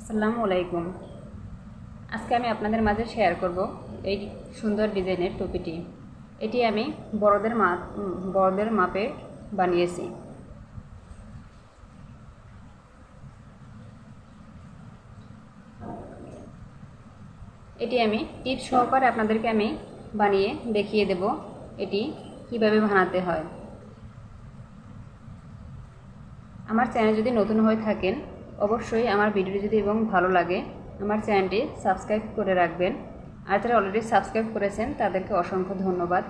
আসসালামু আলাইকুম। আজকে আমি আপনাদের মাঝে শেয়ার করব এই সুন্দর ডিজাইনের টুপিটি। এটি আমি বড়দের মাপে বানিয়েছি। এটি আমি টিপ সহকারে আপনাদেরকে আমি বানিয়ে দেখিয়ে দেব এটি কিভাবে বানাতে হয়। আমার চ্যানেল যদি নতুন হয়ে থাকেন অবশ্যই আমার ভিডিওটি যদি এবং ভালো লাগে আমার চ্যানেলটি সাবস্ক্রাইব করে রাখবেন। আর যারা অলরেডি সাবস্ক্রাইব করেছেন তাদেরকে অসংখ্য ধন্যবাদ।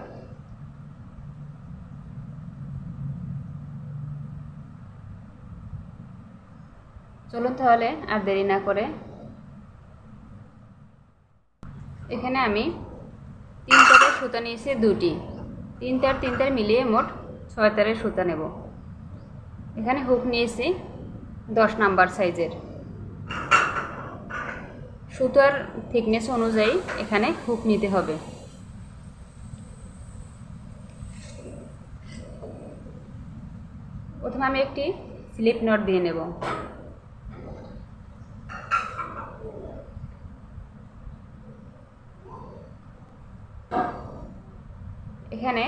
চলুন তাহলে আর দেরি না করে এখানে আমি 3 তারের সুতা নিয়েছি দুটি, 3 তার মিলিয়ে মোট 6 তারের সুতা নেব। এখানে হুক নিয়েছি 10 নাম্বার সাইজের। সুতার থিকনেস অনুযায়ী এখানে হুক নিতে হবে। প্রথমে আমি একটি স্লিপ নট দিয়ে নেব। এখানে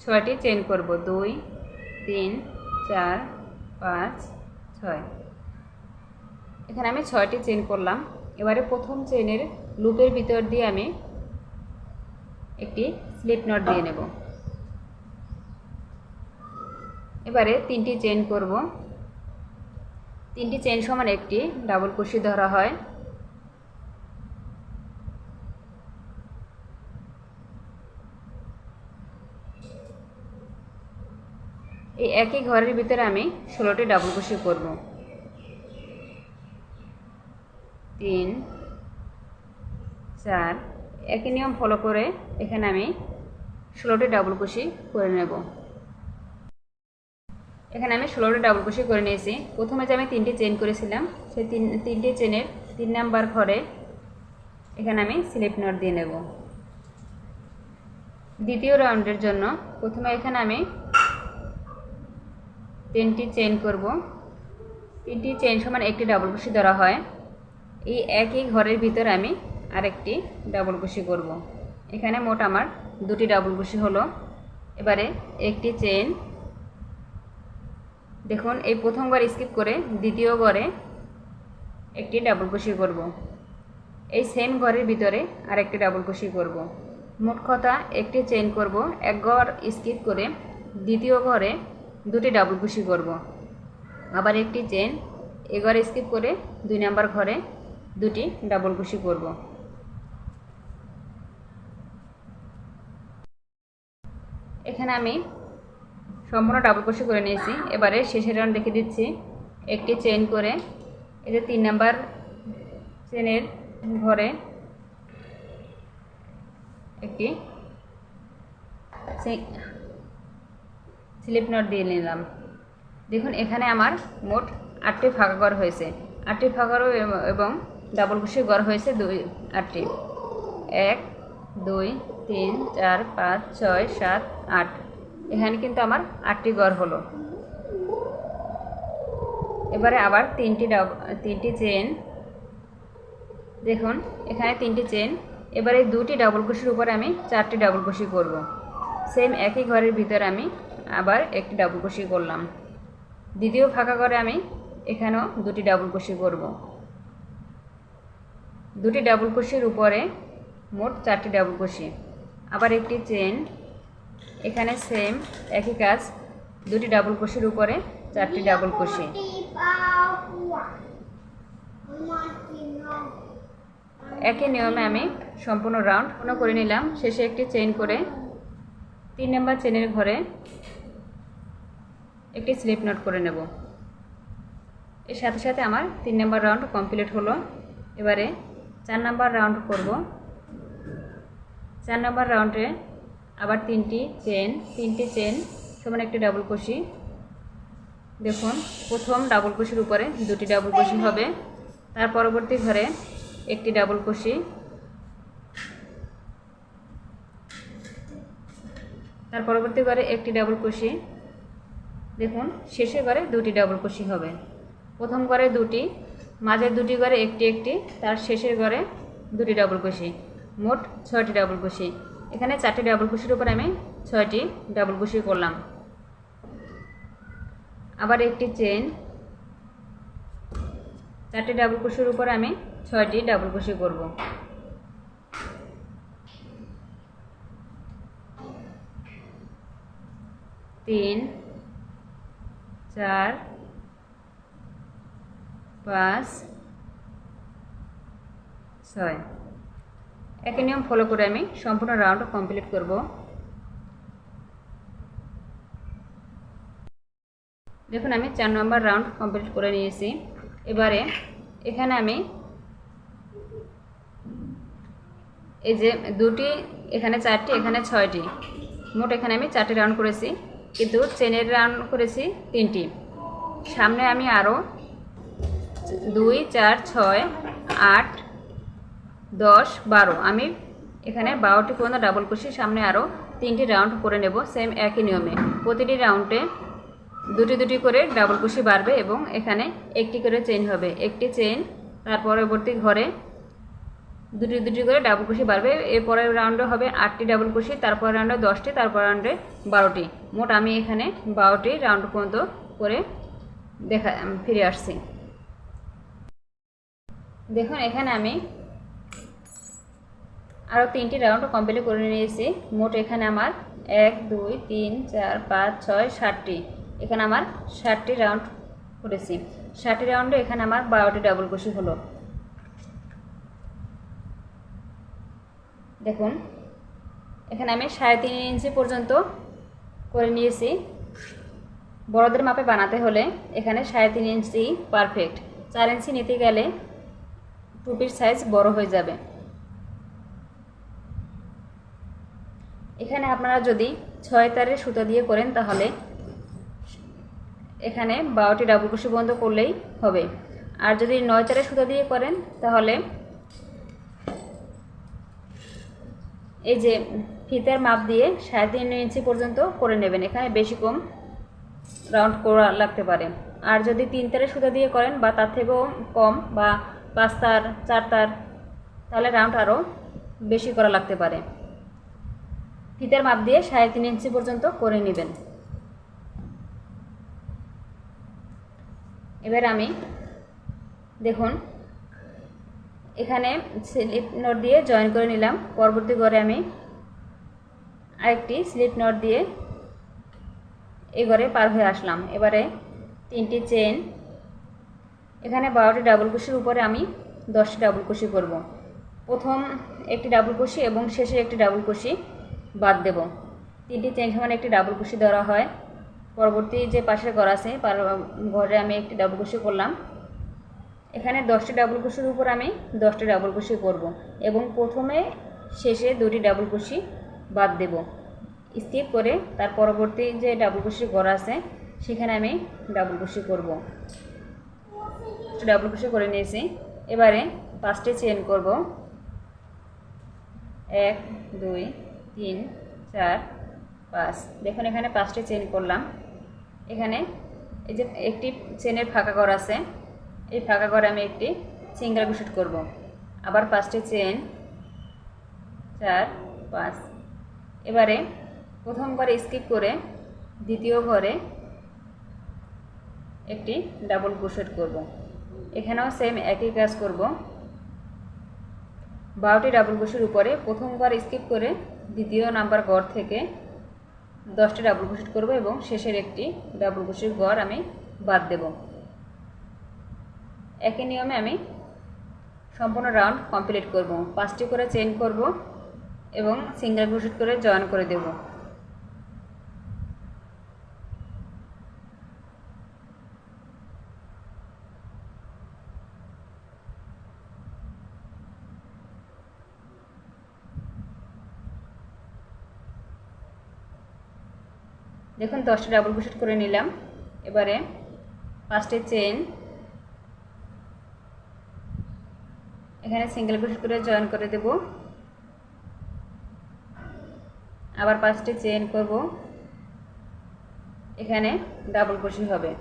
6টি চেইন করব, 2 3 4 5 6। এখানে আমি 6টি চেইন করলাম। এবারে প্রথম চেইনের লুপের ভিতর দিয়ে আমি একটি স্লিপ নট দিয়ে নেব। এবারে 3টি চেইন করব। 3টি চেইন সমান একটি ডাবল কুশি ধরা হয়। এই একই ঘরের ভিতরে আমি 16টি ডাবল কুশি করব। 3 4 একই নিয়ম ফলো করে এখানে আমি 16টি ডাবল কুশি করে নেব। এখানে আমি 16টি ডাবল কুশি করে নিয়েছি। প্রথমে যে আমি 3টি চেইন করেছিলাম সেই তিনটি চেইনের 3 নাম্বার ঘরে এখানে আমি স্লিপ নট দিয়ে নেব। দ্বিতীয় রাউন্ডের জন্য প্রথমে এখানে আমি 3টি চেইন করব। 3টি চেইন সমান একটি ডাবল কুশি ধরা হয়। এই একই ঘরের ভিতরে আমি আরেকটি ডাবল কুশি করব। এখানে মোট আমার 2টি ডাবল কুশি হলো। এবারে একটি চেইন, দেখুন এই প্রথমবার স্কিপ করে দ্বিতীয় ঘরে একটি ডাবল কুশি করব। এই সেম ঘরের ভিতরে আরেকটি ডাবল কুশি করব। মোট কথা একটি চেইন করব, এক ঘর স্কিপ করে দ্বিতীয় ঘরে 2টি ডাবল কুশি করব। আবার একটি চেইন, এ ঘরে স্কিপ করে 2 নাম্বার ঘরে 2টি ডাবল কুশি করব। এখানে আমি সম্পূর্ণ ডাবল কুশি করে নিয়েছি। এবারে শেষের রাউন্ড দেখে দিচ্ছি। একটি চেইন করে এই যে 3 নাম্বার চেইনের ঘরে একটি স্লিপ নট দিয়ে নিলাম। দেখুন এখানে আমার মোট 8টি ফাঁকা ঘর হয়েছে। 8টি ফাঁকা ঘর এবং ডাবল কুশি ঘর হয়েছে 8টি। 1 2 3 4 5 6 7 8। এখানে কিন্তু আমার 8টি ঘর হলো। এবারে আবার 3টি চেইন, দেখুন এখানে 3টি চেইন। এবারে 2টি ডাবল কুশির উপরে আমি 4টি ডাবল কুশি করব। সেম একই ঘরের ভিতরে আমি আবার একটি ডাবল কুশি করলাম। দ্বিতীয় ফাঁকা ঘরে আমি এখানেও 2টি ডাবল কুশি করব। 2টি ডাবল কুশির উপরে মোট 4টি ডাবল কুশি। আবার একটি চেইন, এখানে সেম একই কাজ, 2টি ডাবল কুশির উপরে 4টি ডাবল কুশি। একই নিয়মে আমি সম্পূর্ণ রাউন্ড পূর্ণ করে নিলাম। শেষে একটি চেইন করে 3 নাম্বার চেইনের ঘরে একটি স্লিপ নট করে নেব। এর সাথে সাথে আমার 3 নাম্বার রাউন্ড কমপ্লিট হলো। এবারে 4 নাম্বার রাউন্ড করব। 4 নাম্বার রাউন্ডে আবার 3টি চেইন সমান একটি ডাবল কুশি। দেখুন প্রথম ডাবল কুশির উপরে 2টি ডাবল কুশি হবে। তার পরবর্তী ঘরে একটি ডাবল কুশি, তার পরবর্তী ঘরে একটি ডাবল কুশি। দেখুন শেষের ঘরে 2টি ডাবল কুশি হবে। প্রথম ঘরে 2টি, মাঝের দুটি ঘরে একটি একটি, তার শেষের ঘরে দুটি ডাবল কুশি, মোট 6টি ডাবল কুশি। এখানে 4টি ডাবল কুশির উপর আমি 6টি ডাবল কুশি করলাম। আবার একটি চেন, 4টি ডাবল কুশির উপর আমি 6টি ডাবল কুশি করব। তিন, 4, 5, 6। একই নিয়ম ফলো করে আমি সম্পূর্ণ রাউন্ড কমপ্লিট করব। দেখুন আমি 4 নম্বর রাউন্ড কমপ্লিট করে নিয়েছি। এবারে এখানে আমি এই যে দুটি, এখানে 4টি, এখানে 6টি, মোট এখানে আমি 4টি রাউন্ড করেছি, কিন্তু চেনের রাউন্ড করেছি 3টি। সামনে আমি আরও 2, 4, 6, 8, 10, 12, আমি এখানে 12টি পর্যন্ত ডাবল কুশি সামনে আরও 3টি রাউন্ড করে নেব। সেম একই নিয়মে প্রতিটি রাউন্ডে দুটি দুটি করে ডাবল কুশি বাড়বে এবং এখানে একটি করে চেইন হবে। একটি চেইন, তার পরবর্তী ঘরে দুটি দুটি করে ডাবল কুশি বাড়বে। এরপরের রাউন্ডে হবে 8টি ডাবল কুশি, তারপর রাউন্ডে 10টি, তারপর রাউন্ডে 12টি। মোট আমি এখানে 12টি রাউন্ড পর্যন্ত করে ফিরে আসছি। দেখুন এখানে আমি আরও 3টি রাউন্ড কমপ্লিট করে নিয়েছি। মোট এখানে আমার 1, 2, 3, 4, 5, 6, 7টি, এখানে আমার 7টি রাউন্ড করেছি। 7টি রাউন্ডে এখানে আমার 12টি ডাবল কুশি হলো। দেখুন এখানে আমি 3.5 ইঞ্চি পর্যন্ত করে নিয়েছি। বড়দের মাপে বানাতে হলে এখানে 3.5 ইঞ্চি পারফেক্ট। 4 ইঞ্চি নিতে গেলে টুপির সাইজ বড় হয়ে যাবে। এখানে আপনারা যদি 6 তারের সুতা দিয়ে করেন তাহলে এখানে 12টি ডাবল কুশি বন্ধ করলেই হবে। আর যদি 9 তারের সুতা দিয়ে করেন তাহলে এই যে ফিতার মাপ দিয়ে 3.5 ইঞ্চি পর্যন্ত করে নেবেন। এখানে বেশি কম রাউন্ড করা লাগতে পারে। আর যদি 3 তারের সুতা দিয়ে করেন বা তার থেকেও কম বা 5 তার, 4 তার, তাহলে রাউন্ড আরও বেশি করা লাগতে পারে। ফিতার মাপ দিয়ে 3.5 ইঞ্চি পর্যন্ত করে নেবেন। এবার আমি দেখুন এখানে স্লিপ নট দিয়ে জয়েন করে নিলাম। পরবর্তী ঘরে আমি আরেকটি স্লিপ নট দিয়ে এই ঘরে পার হয়ে আসলাম। এবারে 3টি চেন, এখানে 12টি ডাবল কুশির উপরে আমি 10টি ডাবল কুশি করব। প্রথম একটি ডাবল কুশি এবং শেষে একটি ডাবল কুশি বাদ দেব। 3টি চেন সমান একটি ডাবল কুশি দেওয়া হয়। পরবর্তী যে পাশের ঘর আছে ঘরে আমি একটি ডাবল কুশি করলাম। এখানে 10টি ডাবল কুশির উপর আমি 10টি ডাবল কুশি করব এবং প্রথমে শেষে 2টি ডাবল কুশি বাদ দেব। স্কিপ করে তার পরবর্তী যে ডাবল কুশির ঘর আছে সেখানে আমি ডাবল কুশি করব। ডাবল কুশি করে নিয়েছি। এবারে 5টি চেন করব। 1, 2, 3, 4, 5। দেখুন এখানে 5টি চেন করলাম। এখানে এই যে একটি চেনের ফাঁকা ঘর আছে, এই ফাঁকা ঘরে আমি একটি সিঙ্গেল ক্রোশেট করব। আবার 5টি চেন, 4, 5। এবারে প্রথম ঘরে স্কিপ করে দ্বিতীয় ঘরে একটি ডাবল ক্রোশেট করব। এখানেও সেম একই কাজ করব। 12টি ডাবল ক্রোশের উপরে প্রথম ঘর স্কিপ করে দ্বিতীয় নাম্বার ঘর থেকে 10টি ডাবল ক্রোশেট করব এবং শেষের একটি ডাবল ক্রোশের ঘর আমি বাদ দেব। একই নিয়মে আমি সম্পূর্ণ রাউন্ড কমপ্লিট করব। 5টি করে চেইন করব এবং সিঙ্গেল ক্রোশেট করে জয়েন করে দেব। দেখুন 10টি ডাবল ক্রোশেট করে নিলাম। এবারে 5টি চেইন, এখানে সিঙ্গেল ক্রোশেট করে জয়েন করে দেব। আবার 5টি চেইন করব, এখানে ডাবল ক্রোশেট হবে।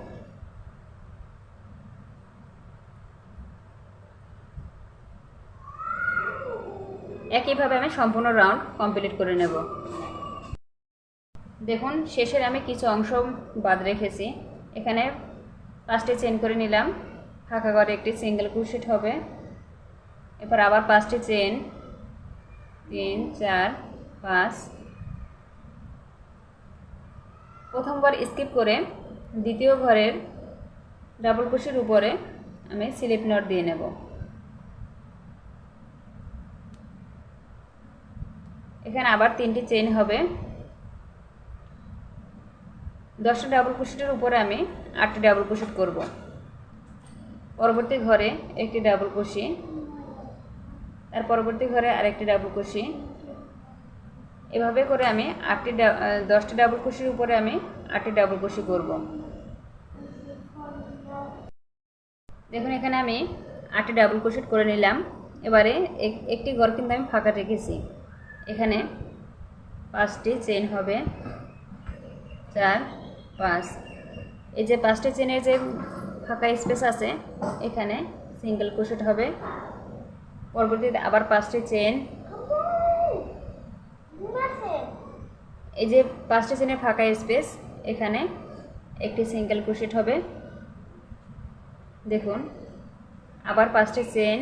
একইভাবে আমি সম্পূর্ণ রাউন্ড কমপ্লিট করে নেব। দেখুন শেষের আমি কিছু অংশ বাদ রেখেছি। এখানে 5টি চেইন করে নিলাম, ফাঁকা ঘরে একটি সিঙ্গেল ক্রোশেট হবে। এরপর আবার 5টি চেইন, 3 4 5। প্রথমবার স্কিপ করে দ্বিতীয় ঘরের ডাবল ক্রোশের উপরে আমি স্লিপ নট দিয়ে নেব। এখানে আবার 3টি চেইন হবে। 10টা ডাবল ক্রোশেটের উপরে আমি 8টি ডাবল ক্রোশেট করব। পরবর্তী ঘরে একটি ডাবল ক্রোশি, তার পরবর্তী ঘরে আরেকটি ডাবল ক্রোশি। এভাবে করে আমি 10টি ডাবল ক্রোশের উপরে আমি 8টি ডাবল ক্রোশি করব। দেখুন এখানে আমি 8টি ডাবল ক্রোশেট করে নিলাম। এবারে একটি ঘর কিন্তু আমি ফাঁকা রেখেছি। এখানে 5টি চেইন হবে, 4 5। এই যে 5টি চেইনের যে ফাঁকা স্পেস আছে এখানে সিঙ্গেল ক্রোশেট হবে। পরবর্তীতে আবার 5টি চেইন, এই যে 5টি চেইনের ফাঁকা স্পেস এখানে একটি সিঙ্গেল ক্রোশেট হবে। দেখুন আবার 5টি চেইন।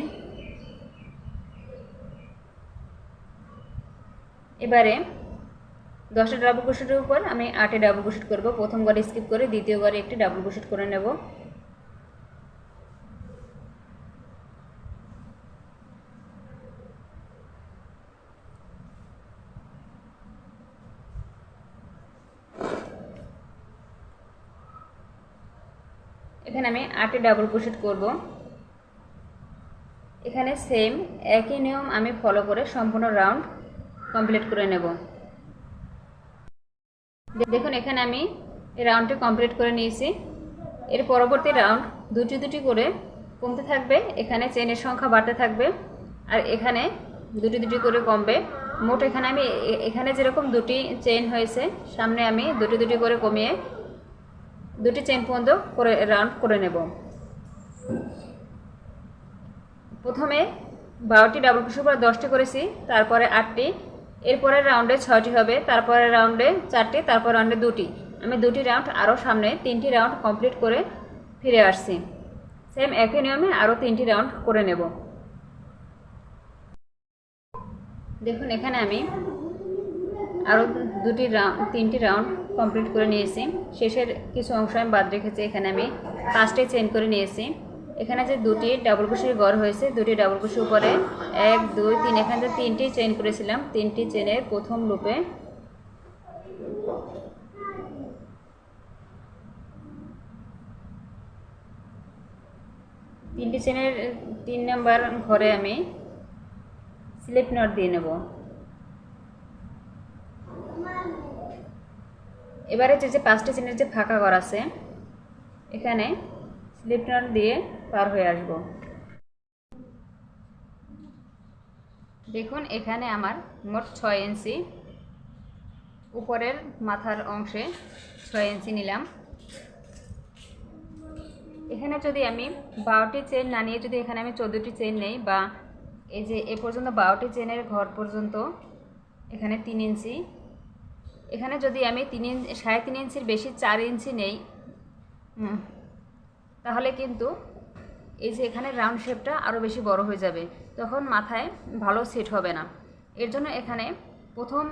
এবারে 10টা ডাবল ক্রোশেটের উপর আমি 8টি ডাবল ক্রোশেট করব। প্রথম ঘরে স্কিপ করে দ্বিতীয় ঘরে একটি ডাবল ক্রোশেট করে নেব। এখানে আমি 8টি ডাবল ক্রোশেট করব। এখানে সেম একই নিয়ম আমি ফলো করে সম্পূর্ণ রাউন্ড কমপ্লিট করে নেব। দেখুন এখানে আমি এই রাউন্ডটি কমপ্লিট করে নিয়েছি। এর পরবর্তী রাউন্ড দুটি দুটি করে কমতে থাকবে, এখানে চেনের সংখ্যা বাড়তে থাকবে আর এখানে দুটি দুটি করে কমবে। মোট এখানে আমি এখানে যেরকম দুটি চেইন হয়েছে সামনে আমি দুটি দুটি করে কমিয়ে 2টি চেইন পর্যন্ত করে রাউন্ড করে নেব। প্রথমে 12টি ডাবল ক্রোশের পর 10টি করেছি, তারপরে 8টি, এরপরের রাউন্ডে 6টি হবে, তারপরে রাউন্ডে 4টি, তারপর রাউন্ডে 2টি। আমি 2টি রাউন্ড আরও সামনে 3টি রাউন্ড কমপ্লিট করে ফিরে আসছি। সেম একই নিয়মে আরও 3টি রাউন্ড করে নেব। দেখুন এখানে আমি আরও 3টি রাউন্ড কমপ্লিট করে নিয়েছি। শেষের কিছু অংশ আমি বাদ রেখেছি। এখানে আমি 5টি চেইন করে নিয়েছি। এখানে যে 2টি ডাবল ক্রোশের ঘর হয়েছে, 2টি ডাবল ক্রোশের উপরে 1 2 3, এখানে যে 3টি চেইন করেছিলাম 3টি চেইনের প্রথম লুপে তিনটি চেইনের 3 নাম্বার ঘরে আমি স্লিপ নট দিয়ে নেব। এবারে যে 5টি চেইনের যে ফাঁকা ঘর আছে এখানে স্লিপ নট দিয়ে পার হয়ে আসব। দেখুন এখানে আমার মোট 6 ইঞ্চি, উপরের মাথার অংশে 6 ইঞ্চি নিলাম। এখানে যদি আমি 12টি চেইন না নিয়ে যদি এখানে আমি 14টি চেইন নেই, বা এই যে এ পর্যন্ত 12টি চেইনের ঘর পর্যন্ত এখানে 3 ইঞ্চি, এখানে যদি আমি 3.5 ইঞ্চির বেশি 4 ইঞ্চি নেই, তাহলে কিন্তু এই যে এখানে রাউন্ড শেপটা আরও বেশি বড় হয়ে যাবে, তখন মাথায় ভালো সেট হবে না। এর জন্য এখানে প্রথম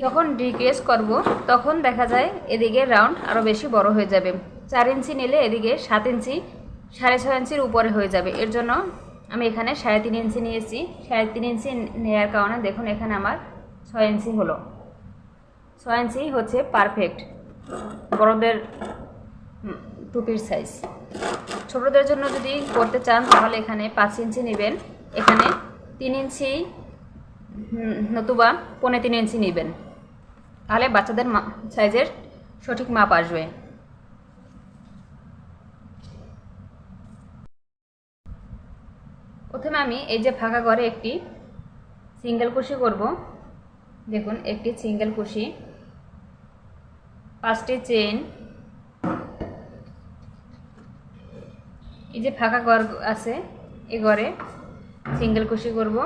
যখন ডিক্রিজ করব তখন দেখা যায় এদিকে রাউন্ড আরও বেশি বড় হয়ে যাবে। 4 ইঞ্চি নিলে এদিকে 7 ইঞ্চি 6.5 ইঞ্চির উপরে হয়ে যাবে। এর জন্য আমি এখানে 3.5 ইঞ্চি নিয়েছি। 3.5 ইঞ্চি নেওয়ার কারণে দেখুন এখানে আমার 6 ইঞ্চি হলো। 6 ইঞ্চি হচ্ছে পারফেক্ট বড়দের টুপির সাইজ। ছোটদের জন্য যদি করতে চান তাহলে এখানে 5 ইঞ্চি নেবেন, এখানে 3 ইঞ্চি নতুবা 3.25 ইঞ্চি নেবেন, তাহলে বাচ্চাদের সাইজের সঠিক মাপ আসবে। প্রথমে আমি এই যে ফাঁকা ঘরে একটি সিঙ্গেল কুশি করব। দেখুন একটি সিঙ্গেল কুশি, 5টি চেইন, এই যে ফাঁকা ঘর আছে এই ঘরে সিঙ্গেল কুশি করব।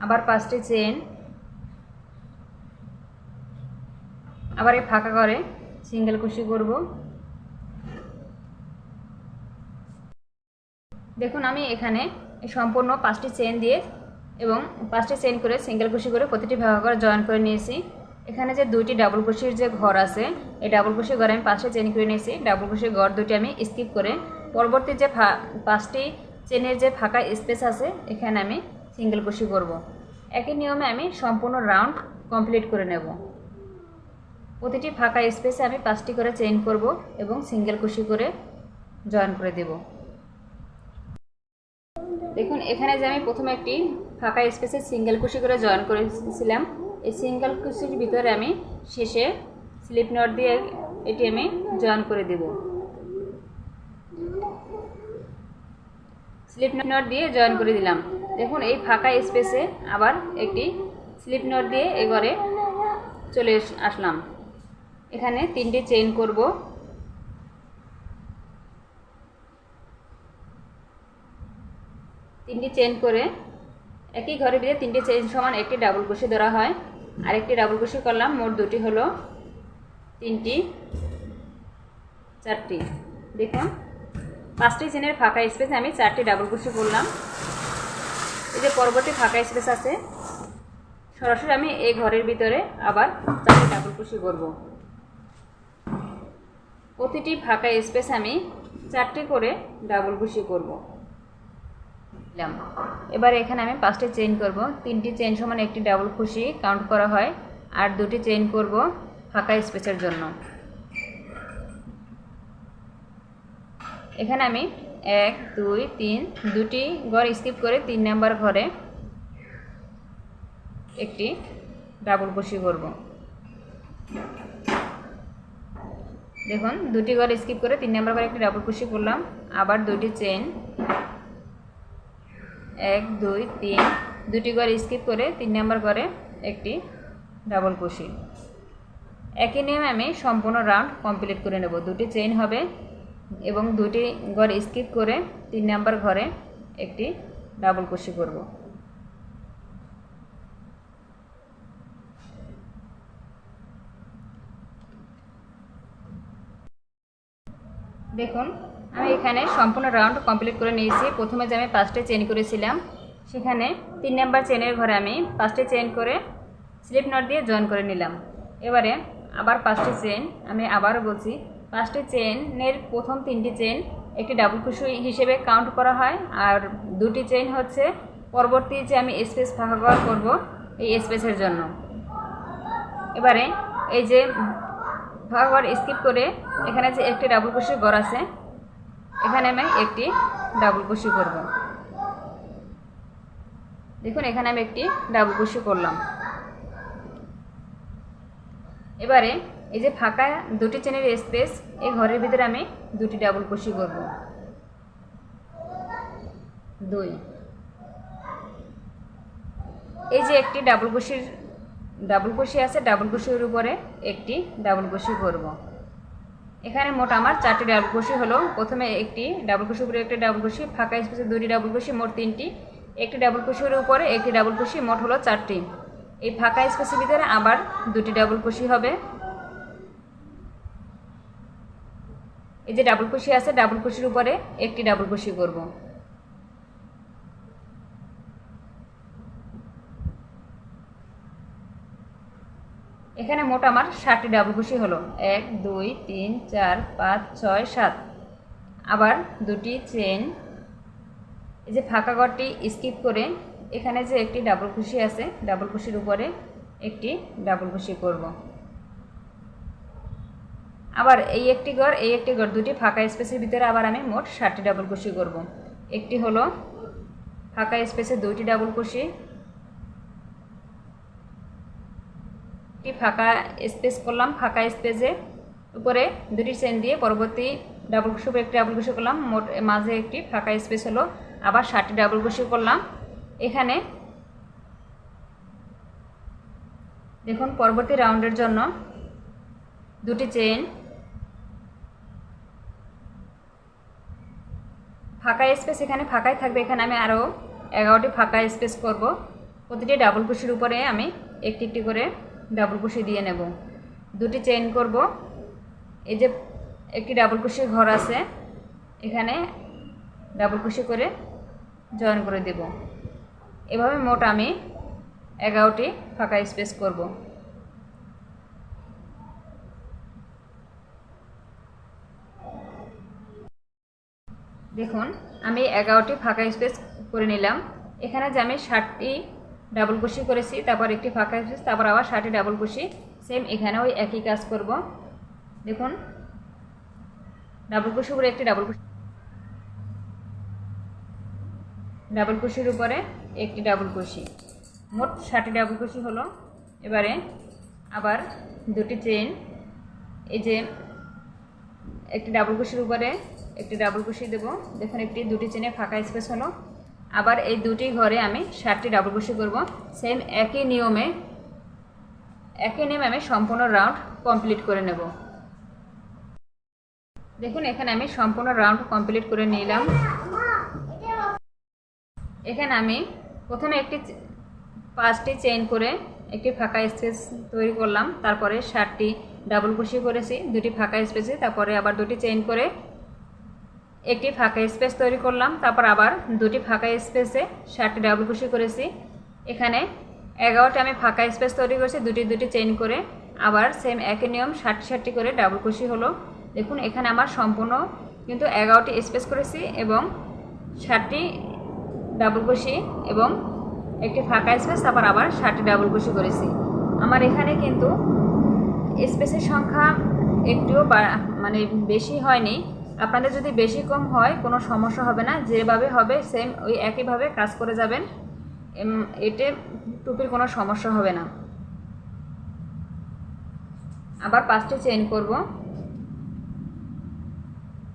আবার 5টি চেন, আবার এই ফাঁকা ঘরে সিঙ্গেল কুশি করব। দেখুন আমি এখানে সম্পূর্ণ 5টি চেন দিয়ে এবং 5টি চেন করে সিঙ্গেল কুশি করে প্রতিটি ভাঁকা ঘর জয়েন করে নিয়েছি। এখানে যে 2টি ডাবল কুশির যে ঘর আছে, এই ডাবল কুশির ঘরে আমি 5টি চেন করে নিয়েছি। ডাবল কুশির ঘর দুটি আমি স্কিপ করে পরবর্তী যে 5টি চেনের যে ফাঁকা স্পেস আছে এখানে আমি সিঙ্গেল কুশি করব। একই নিয়মে আমি সম্পূর্ণ রাউন্ড কমপ্লিট করে নেব। প্রতিটি ফাঁকা স্পেসে আমি 5টি করে চেইন করব এবং সিঙ্গেল কুশি করে জয়েন করে দেব। দেখুন এখানে যে আমি প্রথমে একটি ফাঁকা স্পেসে সিঙ্গেল কুশি করে জয়েন করেছিলাম, এই সিঙ্গেল কুশির ভিতরে আমি শেষে স্লিপ নট দিয়ে এটি আমি জয়েন করে দেব। স্লিপ নট দিয়ে জয়েন করে দিলাম। দেখুন এই ফাঁকা স্পেসে আবার একটি স্লিপ নট দিয়ে এই ঘরে চলে আসলাম। এখানে 3টি চেইন করব। তিনটি চেইন করে একই ঘরের ভিতরে 3টি চেইন সমান একটি ডাবল কুশি ধরা হয়। আর একটি ডাবল কুশি করলাম, মোট দুটি হলো 3টি 4টি। দেখুন 5টি চেনের ফাঁকা স্পেসে আমি 4টি ডাবল কুশি করলাম। এই যে পরবর্তী ফাঁকা স্পেস আছে, সরাসরি আমি এই ঘরের ভিতরে আবার 4টি ডাবল কুশি করব। প্রতিটি ফাঁকা স্পেস আমি 4টি করে ডাবল কুশি করব। এবার এখানে আমি 5টি চেইন করব। 3টি চেইন সমান একটি ডাবল কুশি কাউন্ট করা হয়, আর 2টি চেইন করব ফাঁকা স্পেসের জন্য। এখানে আমি 1 2 3 দুটি ঘর স্কিপ করে 3 নাম্বার ঘরে একটি ডাবল কুশি করব। দেখুন দুটি ঘর স্কিপ করে 3 নাম্বার ঘরে একটি ডাবল কুশি করলাম, আবার 2টি চেইন 1 2 3 দুটি ঘর স্কিপ করে 3 নাম্বার ঘরে একটি ডাবল কুশি। একই নিয়মে আমি সম্পূর্ণ রাউন্ড কমপ্লিট করে নেব। 2টি চেইন হবে এবং 2টি ঘর স্কিপ করে 3 নাম্বার ঘরে একটি ডাবল কুশি করব। দেখুন আমি এখানে সম্পূর্ণ রাউন্ড কমপ্লিট করে নিয়েছি। প্রথমে যে আমি 5টি চেইন করেছিলাম সেখানে 3 নাম্বার চেইনের ঘরে আমি 5টি চেইন করে স্লিপ নট দিয়ে জয়েন করে নিলাম। এবারে আবার 5টি চেইন, আমি আবারও বলছি 5টি চেইনের প্রথম 3টি চেইন একটি ডাবল কুশি হিসেবে কাউন্ট করা হয়, আর 2টি চেইন হচ্ছে পরবর্তী যে আমি স্পেস ফাঁকা করব এই স্পেসের জন্য। এবারে এই যে ফাঁকা ঘর স্কিপ করে এখানে যে একটি ডাবল কুশি ঘর আছে এখানে আমি একটি ডাবল কুশি করব। দেখুন এখানে আমি একটি ডাবল কুশি করলাম। এবারে এই যে ফাঁকা 2টি চেনের স্পেস, এই ঘরের ভিতরে আমি 2টি ডাবল কুশি করব। 2 এই যে একটি ডাবল কুশি আছে, ডাবল কুশির উপরে একটি ডাবল কুশি করব। এখানে মোট আমার 4টি ডাবল কুশি হলো। প্রথমে একটি ডাবল কুশির উপরে একটি ডাবল কুশি, ফাঁকা স্পেসে 2টি ডাবল কুশি, মোট 3টি, একটি ডাবল কুশির উপরে একটি ডাবল কুশি, মোট হলো 4টি। এই ফাঁকা স্পেসের ভিতরে আবার 2টি ডাবল কুশি হবে। এই যে ডাবল কুশি আছে, ডাবল কুশির উপরে একটি ডাবল কুশি করব। এখানে মোট আমার 7টি ডাবল কুশি হলো। 1 2 3 4 5 6 7। আবার 2টি চেইন, এই যে ফাঁকা ঘরটি স্কিপ করে এখানে যে একটি ডাবল কুশি আছে, ডাবল কুশির উপরে একটি ডাবল কুশি করব। আবার এই একটি ঘর 2টি ফাঁকা স্পেসের ভিতরে আবার আমি মোট 7টি ডাবল কুশি করব। একটি হলো ফাঁকা স্পেসে 2টি ডাবল কুশি, একটি ফাঁকা স্পেস করলাম, ফাঁকা স্পেসে উপরে 2টি চেইন দিয়ে পরবর্তী ডাবল কুশি উপরে একটি ডাবল কুশি করলাম, মোট মাঝে একটি ফাঁকা স্পেস হলো। আবার 7টি ডাবল কুশি করলাম। এখানে দেখুন পরবর্তী রাউন্ডের জন্য 2টি চেইন, ফাঁকা স্পেস এখানে ফাঁকাই থাকবে, এখানে আমি আরও 11টি ফাঁকা স্পেস করব। প্রতিটি ডাবল কুশির উপরে আমি একটি একটি করে ডাবল কুশি দিয়ে নেব। দুটি চেইন করব। এই যে একটি ডাবল কুশির ঘর আছে, এখানে ডাবল কুশি করে জয়েন করে দেব। এভাবে মোট আমি 11টি ফাঁকা স্পেস করব। দেখুন আমি 11টি ফাঁকা স্পেস করে নিলাম। এখানে যে আমি 60টি ডাবল কুশি করেছি, তারপর একটি ফাঁকা স্পেস, তারপর আবার 60টি ডাবল কুশি, সেম এখানেও একই কাজ করব। দেখুন ডাবল কুশির উপরে একটি ডাবল কুশির উপরে একটি ডাবল কুশি, মোট 60টি ডাবল কুশি হলো। এবারে আবার দুটি চেইন, এই যে একটি ডাবল কুশির উপরে একটি ডাবল কুশি দেব। দেখুন দুটি চেনে ফাঁকা স্পেস হলো। আবার এই দুটি ঘরে আমি 60টি ডাবল কুশি করব। সেম একই নিয়মে আমি সম্পূর্ণ রাউন্ড কমপ্লিট করে নেব। দেখুন এখানে আমি সম্পূর্ণ রাউন্ড কমপ্লিট করে নিলাম। এখানে আমি প্রথমে 5টি চেইন করে একটি ফাঁকা স্পেস তৈরি করলাম, তারপরে 60টি ডাবল কুশি করেছি দুটি ফাঁকা স্পেসে, তারপরে আবার দুটি চেইন করে একটি ফাঁকা স্পেস তৈরি করলাম, তারপর আবার দুটি ফাঁকা স্পেসে 60টি ডাবল কুশি করেছি। এখানে 11টি আমি ফাঁকা স্পেস তৈরি করেছি দুটি চেইন করে, আবার সেম একই নিয়ম 60টি করে ডাবল কুশি হলো। দেখুন এখানে আমার সম্পূর্ণ কিন্তু 11টি স্পেস করেছি এবং 60টি ডাবল কুশি এবং একটি ফাঁকা স্পেস, তারপর আবার 60টি ডাবল কুশি করেছি। আমার এখানে কিন্তু স্পেসের সংখ্যা একটুও মানে বেশি হয়নি। আপনাদের যদি বেশি কম হয় কোনো সমস্যা হবে না, যেভাবে হবে সেম ওই একইভাবে কাজ করে যাবেন, এতে টুপির কোনো সমস্যা হবে না। আবার 5টি চেইন করব।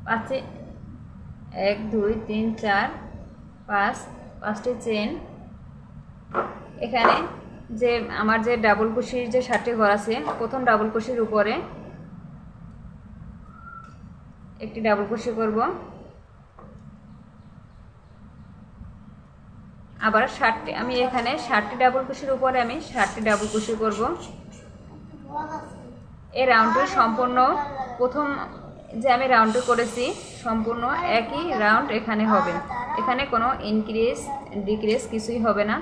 5টি 1 2 3 4 5টি চেইন। এখানে যে আমার যে ডাবল কুশির যে 60টি ঘর আছে, প্রথম ডাবল কুশির উপরে একটি ডাবল কুশি করব। আবার 60টি আমি এখানে 60টি ডাবল কুশির উপরে আমি 60টি ডাবল কুশি করব। এই রাউন্ডটি সম্পূর্ণ প্রথম যে আমি রাউন্ডটি করেছি সম্পূর্ণ একই রাউন্ড এখানে হবে, এখানে কোনো ইনক্রিজ ডিক্রিজ কিছুই হবে না।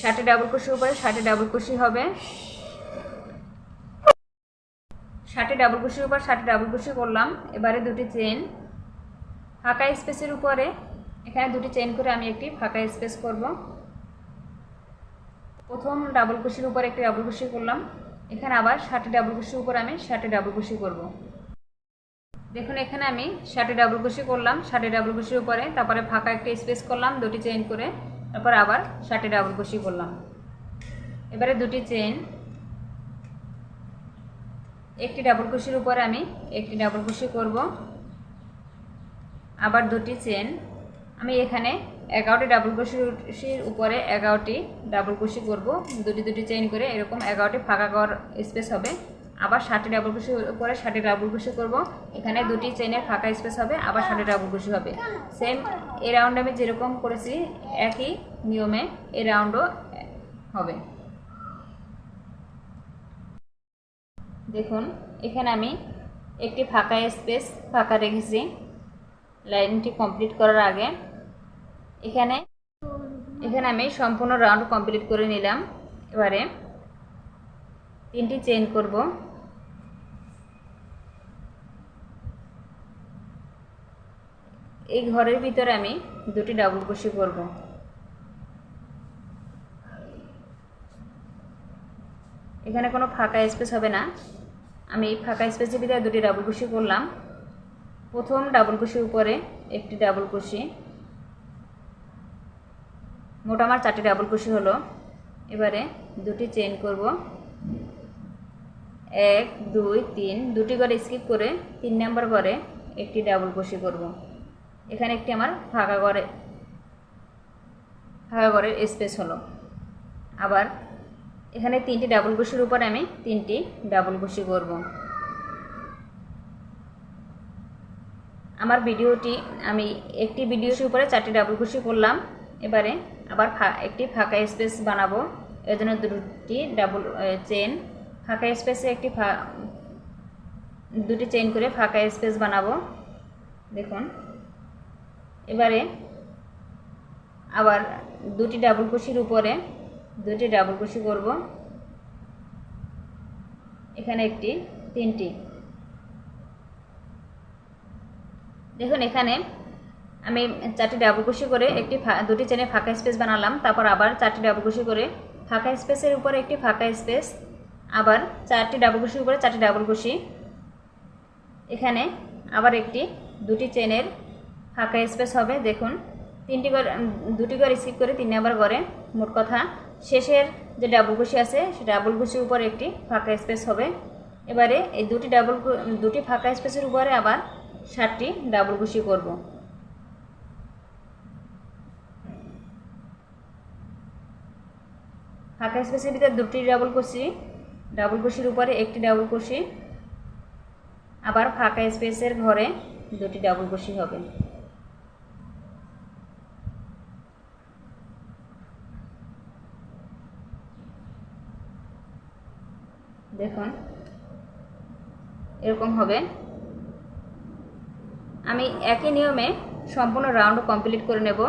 60টি ডাবল কুশির উপরে 60টি ডাবল কুশি হবে। 60টি ডাবল কুশির উপর 60টি ডাবল কুশি করলাম। এবারে দুটি চেইন ফাঁকা স্পেসের উপরে, এখানে দুটি চেইন করে আমি একটি ফাঁকা স্পেস করব। প্রথম ডাবল কুশির উপর একটি ডাবল কুশি করলাম, এখানে আবার 60টি ডাবল কুশির উপর আমি 60টি ডাবল কুশি করব। দেখুন এখানে আমি 60টি ডাবল কুশি করলাম 60টি ডাবল কুশির উপরে, তারপরে ফাঁকা একটি স্পেস করলাম দুটি চেইন করে, তারপর আবার 60টি ডাবল কুশি করলাম। এবারে দুটি চেইন, একটি ডাবল কুশির উপরে আমি একটি ডাবল কুশি করব। আবার দুটি চেইন, আমি এখানে 11টি ডাবল কুশির উপরে 11টি ডাবল কুশি করব, দুটি চেইন করে, এরকম 11টি ফাঁকা ঘর স্পেস হবে। আবার 60টি ডাবল কুশির উপরে 60টি ডাবল কুশি করব, এখানে দুটি চেইনের ফাঁকা স্পেস হবে, আবার 60টি ডাবল কুশি হবে। সেম এই রাউন্ডে আমি যেরকম করেছি একই নিয়মে এই রাউন্ডও হবে। দেখুন এখানে আমি একটি ফাঁকা স্পেস ফাঁকা রেখেছি লাইনটি কমপ্লিট করার আগে। এখানে আমি সম্পূর্ণ রাউন্ড কমপ্লিট করে নিলাম। এবারে 3টি চেইন করব। এই ঘরের ভিতরে আমি দুটি ডাবল কুশি করব। এখানে কোনো ফাঁকা স্পেস হবে না, আমি এই ফাঁকা স্পেসের ভিতরে দুটি ডাবল কুশি করলাম। প্রথম ডাবল কুশির উপরে একটি ডাবল কুশি, মোট আমার 4টি ডাবল কুশি হলো। এবারে দুটি চেইন করব, 1 2 3, দুটি ঘরে স্কিপ করে 3 নম্বর ঘরে একটি ডাবল কুশি করব। এখানে একটি আমার ফাঁকা ঘরের স্পেস হলো। আবার এখানে 3টি ডাবল কুশির উপরে আমি 3টি ডাবল কুশি করব। আমার ভিডিওটি আমি একটি ভিডিওর উপরে 4টি ডাবল কুশি করলাম, এবারে আবার একটি ফাঁকা স্পেস বানাবো। এর জন্য দুটি ডাবল চেন, ফাঁকা স্পেসে দুটি চেইন করে ফাঁকা স্পেস বানাবো। দেখুন এবারে আবার দুটি ডাবল কুশির উপরে দুটি ডাবল কুশি করব। এখানে একটি, তিনটি। দেখুন এখানে আমি 4টি ডাবল কুশি করে দুটি চেনে ফাঁকা স্পেস বানালাম। তারপর আবার 4টি ডাবল কুশি করে ফাঁকা স্পেসের উপরে একটি ফাঁকা স্পেস, আবার 4টি ডাবল কুশির উপরে 4টি ডাবল কুশি। এখানে আবার দুটি চেনের ফাঁকা স্পেস হবে। দেখুন দুটি করে স্কিপ করে 3 নাম্বার ঘরে, মোট কথা শেষের যে ডাবল কুশি আছে সে ডাবল কুশির উপর একটি ফাঁকা স্পেস হবে। এবারে এই দুটি ফাঁকা স্পেসের উপরে আবার 7টি ডাবল কুশি করব। ফাঁকা স্পেসের ভিতরে দুটি ডাবল কুশির উপরে একটি ডাবল কুশি, আবার ফাঁকা স্পেসের ঘরে দুটি ডাবল কুশি হবে। দেখুন এরকম হবে। আমি একই নিয়মে সম্পূর্ণ রাউন্ড কমপ্লিট করে নেব।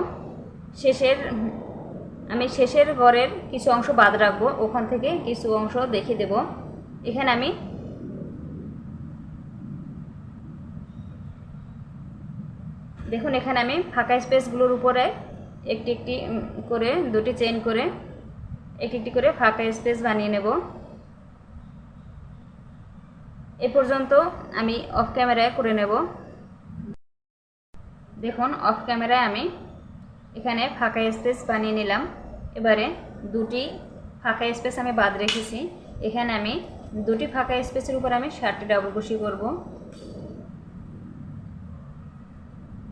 আমি শেষের ঘরের কিছু অংশ বাদ রাখবো, ওখান থেকে কিছু অংশ দেখিয়ে দেব। এখানে আমি দেখুন এখানে আমি ফাঁকা স্পেসগুলোর উপরে একটি করে দুটি চেইন করে একটি করে ফাঁকা স্পেস বানিয়ে নেব। এ পর্যন্ত আমি অফ ক্যামেরায় করে নেব। দেখুন অফ ক্যামেরায় আমি এখানে ফাঁকা স্পেস বানিয়ে নিলাম। এবারে দুটি ফাঁকা স্পেস আমি বাদ রেখেছি। এখানে আমি দুটি ফাঁকা স্পেসের উপর আমি 7টি ডাবল কুশি করব।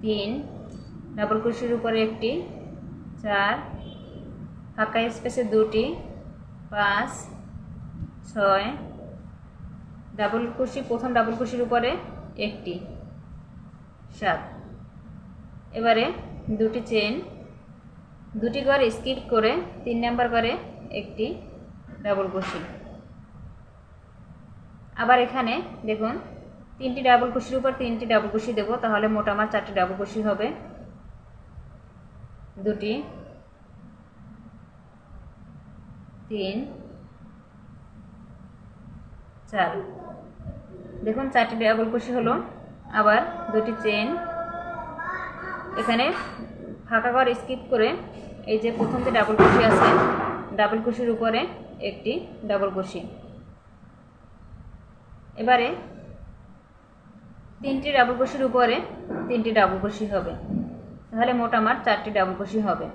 3 ডাবল কুশির উপরে একটি, 4 ফাঁকা স্পেসে দুটি, 5 6 ডাবল কুশি, প্রথম ডাবল কুশির উপরে একটি, 7। এবারে দুটি চেন, দুটি ঘর স্কিপ করে 3 নাম্বার ঘরে একটি ডাবল কুশি। আবার এখানে দেখুন 3টি ডাবল কুশির উপর 3টি ডাবল কুশি দেব, তাহলে মোট আমার 4টি ডাবল কুশি হবে। 2 3 4। দেখুন 4টি ডাবল কুশি হলো। আবার দুটি চেন, এখানে ফাঁকা ঘর স্কিপ করে এই যে প্রথম যে ডাবল কুশি আছে ডাবল কুশির উপরে একটি ডাবল কুশি। এবারে 3টি ডাবল কুশির উপরে 3টি ডাবল কুশি হবে, তাহলে মোট আমার 4টি ডাবল কুশি হবে।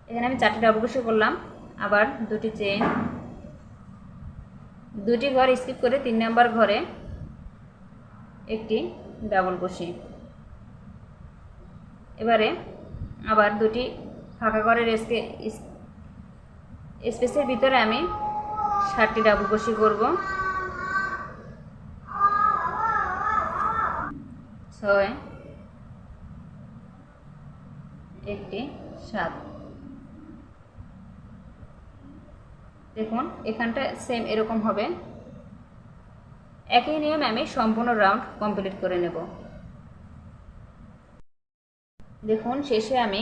এখানে আমি 4টি ডাবল কুশি করলাম। আবার দুটি চেন, দুটি ঘর স্কিপ করে 3 নাম্বার ঘরে একটি ডাবল কুশি। এবারে আবার দুটি ফাঁকা ঘরের স্পেসের ভিতরে আমি 7টি ডাবল কুশি করব। 6 একটি, 7। দেখুন এখানটা সেম এরকম হবে। একই নিয়মে আমি সম্পূর্ণ রাউন্ড কমপ্লিট করে নেব। দেখুন শেষে আমি